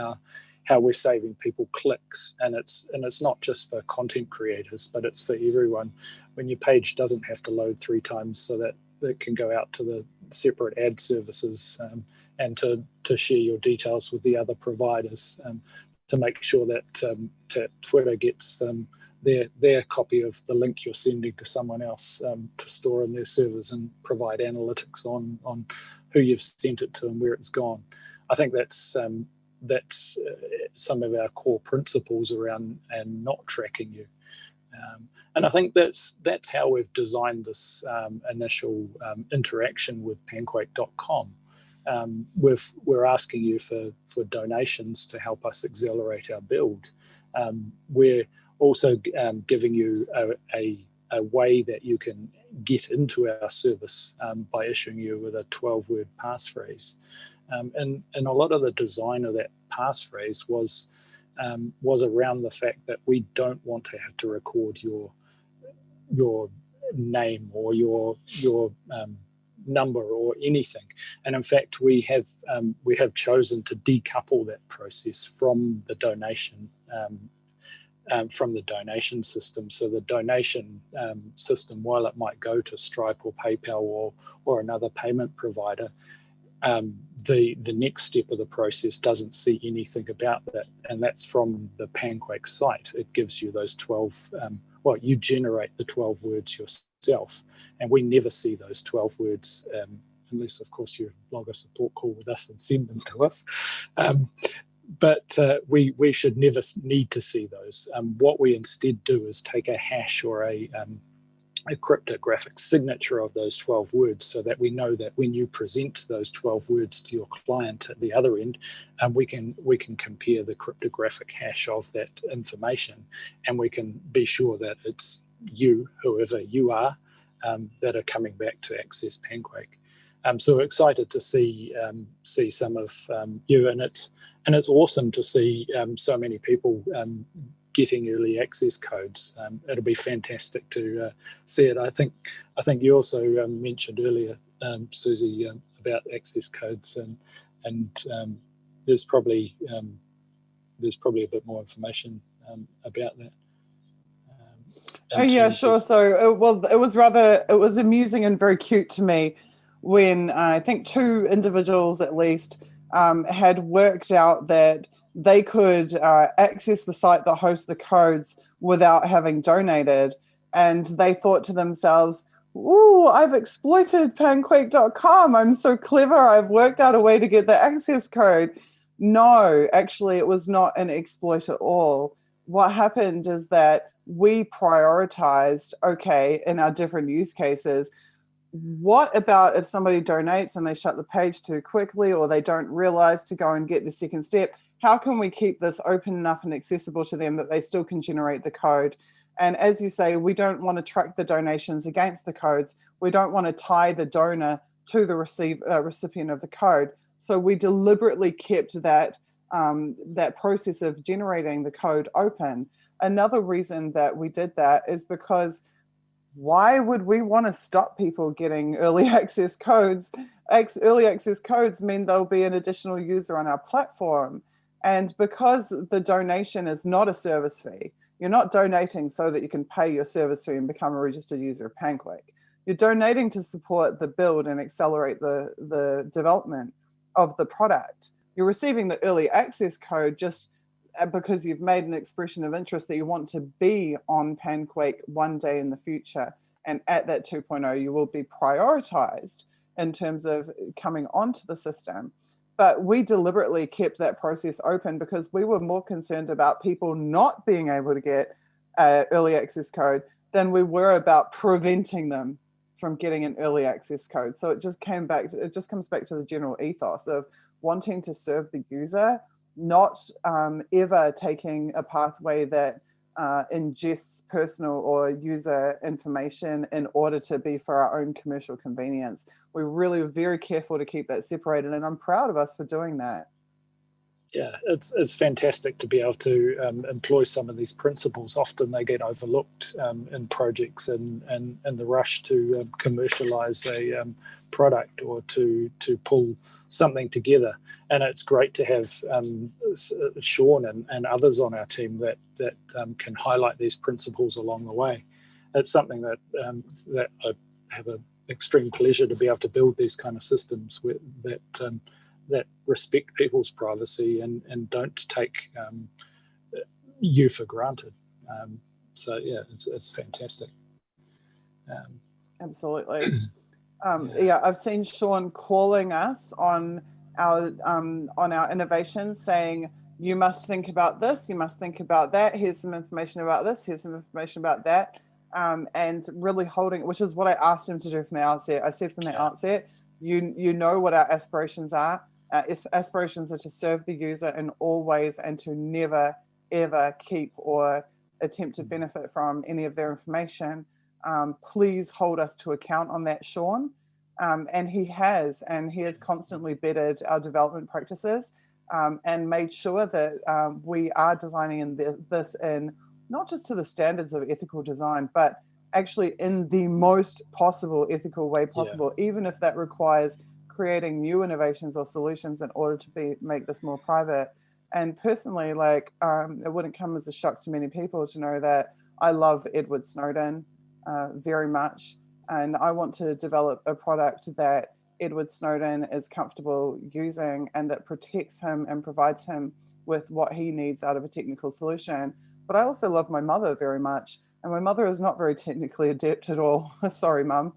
how we're saving people clicks, and it's not just for content creators, but it's for everyone. When your page doesn't have to load 3 times, so that it can go out to the separate ad services and to share your details with the other providers, to make sure that Twitter gets their copy of the link you're sending to someone else to store in their servers and provide analytics on who you've sent it to and where it's gone. I think that's some of our core principles around and not tracking you. And I think that's how we've designed this initial interaction with PanQuake.com. We're asking you for donations to help us accelerate our build. We're also giving you a way that you can get into our service by issuing you with a 12-word passphrase. And a lot of the design of that passphrase was around the fact that we don't want to have to record your name or your number or anything. And in fact, we have chosen to decouple that process from the donation system. So the donation system, while it might go to Stripe or PayPal or another payment provider, the next step of the process doesn't see anything about that, and that's from the PanQuake site. It gives you those 12. You generate the 12 words yourself, and we never see those 12 words unless of course you log a support call with us and send them to us. But we should never need to see those. What we instead do is take a hash or a cryptographic signature of those 12 words, so that we know that when you present those 12 words to your client at the other end, we can compare the cryptographic hash of that information, and we can be sure that it's you, whoever you are, that are coming back to access PanQuake. So we're excited to see some of you, and it's awesome to see so many people getting early access codes. It'll be fantastic to see it. I think you also mentioned earlier, Suzy, about access codes, and there's probably a bit more information about that. Yeah, sure. So, it was amusing and very cute to me when I think two individuals at least had worked out that they could access the site that hosts the codes without having donated. And they thought to themselves, ooh, I've exploited panquake.com. I'm so clever. I've worked out a way to get the access code. No, actually, it was not an exploit at all. What happened is that we prioritized, okay, in our different use cases, what about if somebody donates and they shut the page too quickly, or they don't realize to go and get the second step? How can we keep this open enough and accessible to them that they still can generate the code? And as you say, we don't want to track the donations against the codes. We don't want to tie the donor to the recipient of the code. So we deliberately kept that process of generating the code open. Another reason that we did that is because why would we want to stop people getting early access codes? Early access codes mean there'll be an additional user on our platform. And because the donation is not a service fee, you're not donating so that you can pay your service fee and become a registered user of PanQuake. You're donating to support the build and accelerate the development of the product. You're receiving the early access code just because you've made an expression of interest that you want to be on PanQuake one day in the future. And at that 2.0, you will be prioritized in terms of coming onto the system. But we deliberately kept that process open because we were more concerned about people not being able to get early access code than we were about preventing them from getting an early access code. So it just comes back to the general ethos of wanting to serve the user, not ever taking a pathway that ingests personal or user information in order to be for our own commercial convenience. We're really very careful to keep that separated, and I'm proud of us for doing that. Yeah, it's fantastic to be able to employ some of these principles. Often they get overlooked in projects and the rush to commercialize a product or to pull something together. And it's great to have Sean and others on our team that can highlight these principles along the way. It's something that I have an extreme pleasure to be able to build these kind of systems that respect people's privacy and don't take you for granted. So yeah, it's fantastic. Absolutely. Yeah, I've seen Sean calling us on our innovations, saying, you must think about this, you must think about that, here's some information about this, here's some information about that, and really holding, which is what I asked him to do from the outset. I said from the outset, you know what our aspirations are. Aspirations are to serve the user in all ways and to never, ever keep or attempt to benefit from any of their information. Please hold us to account on that, Sean. And he has constantly bettered our development practices and made sure that we are designing this in not just to the standards of ethical design, but actually in the most possible ethical way possible, even if that requires creating new innovations or solutions in order to make this more private. And personally, it wouldn't come as a shock to many people to know that I love Edward Snowden very much. And I want to develop a product that Edward Snowden is comfortable using and that protects him and provides him with what he needs out of a technical solution. But I also love my mother very much. And my mother is not very technically adept at all. Sorry, Mum.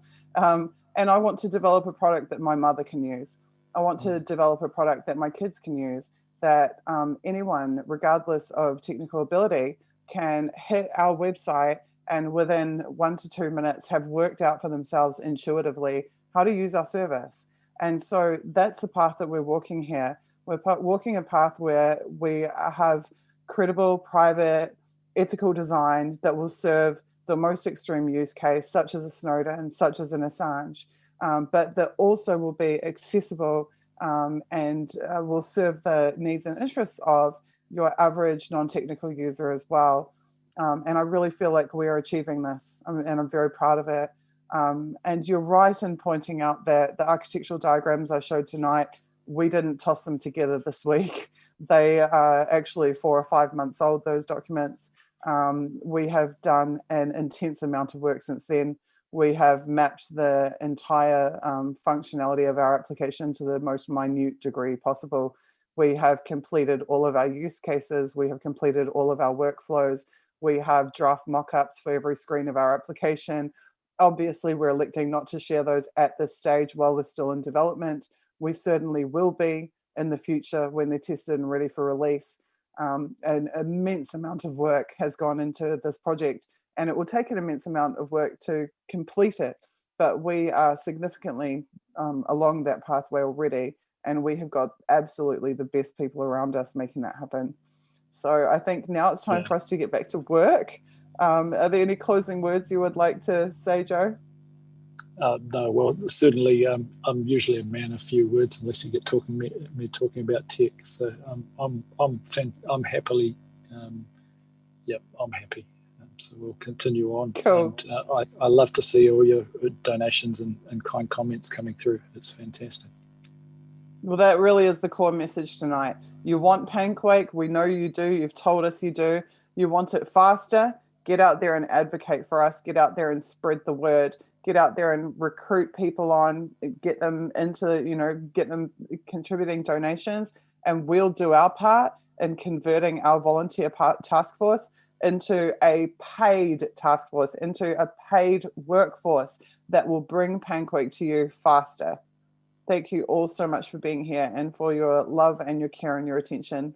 And I want to develop a product that my mother can use. I want to develop a product that my kids can use, that anyone, regardless of technical ability, can hit our website and within 1 to 2 minutes have worked out for themselves intuitively how to use our service. And so that's the path that we're walking here. We're walking a path where we have credible, private, ethical design that will serve the most extreme use case, such as a Snowden, such as an Assange, but that also will be accessible and will serve the needs and interests of your average non-technical user as well. And I really feel like we are achieving this, and I'm very proud of it. And you're right in pointing out that the architectural diagrams I showed tonight, we didn't toss them together this week. They are actually 4 or 5 months old, those documents. We have done an intense amount of work since then. We have mapped the entire functionality of our application to the most minute degree possible. We have completed all of our use cases. We have completed all of our workflows. We have draft mock-ups for every screen of our application. Obviously, we're electing not to share those at this stage while they're still in development. We certainly will be in the future when they're tested and ready for release. An immense amount of work has gone into this project, and it will take an immense amount of work to complete it. But we are significantly along that pathway already, and we have got absolutely the best people around us making that happen. So I think now it's time for us to get back to work. Are there any closing words you would like to say, Joe? No, well, certainly I'm usually a man of few words unless you get me talking about tech. So I'm happily, I'm happy. So we'll continue on. Cool. And I love to see all your donations and kind comments coming through. It's fantastic. Well, that really is the core message tonight. You want PanQuake. We know you do. You've told us you do. You want it faster. Get out there and advocate for us. Get out there and spread the word. Get out there and recruit people on. Get them into, get them contributing donations. And we'll do our part in converting our volunteer task force into a paid task force, into a paid workforce that will bring PanQuake to you faster. Thank you all so much for being here and for your love and your care and your attention.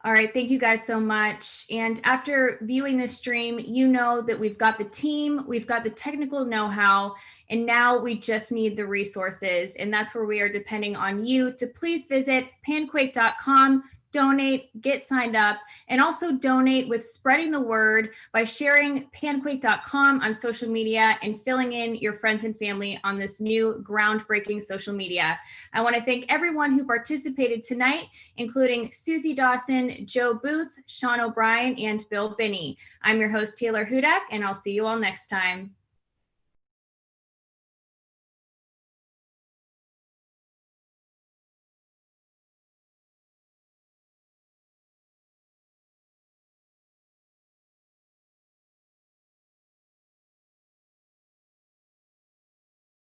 All right, thank you guys so much. And after viewing this stream, you know that we've got the team, we've got the technical know-how, and now we just need the resources. And that's where we are depending on you to please visit panquake.com, donate, get signed up, and also donate with spreading the word by sharing panquake.com on social media and filling in your friends and family on this new groundbreaking social media. I want to thank everyone who participated tonight, including Suzy Dawson, Joe Booth, Sean O'Brien, and Bill Binney. I'm your host, Taylor Hudak, and I'll see you all next time.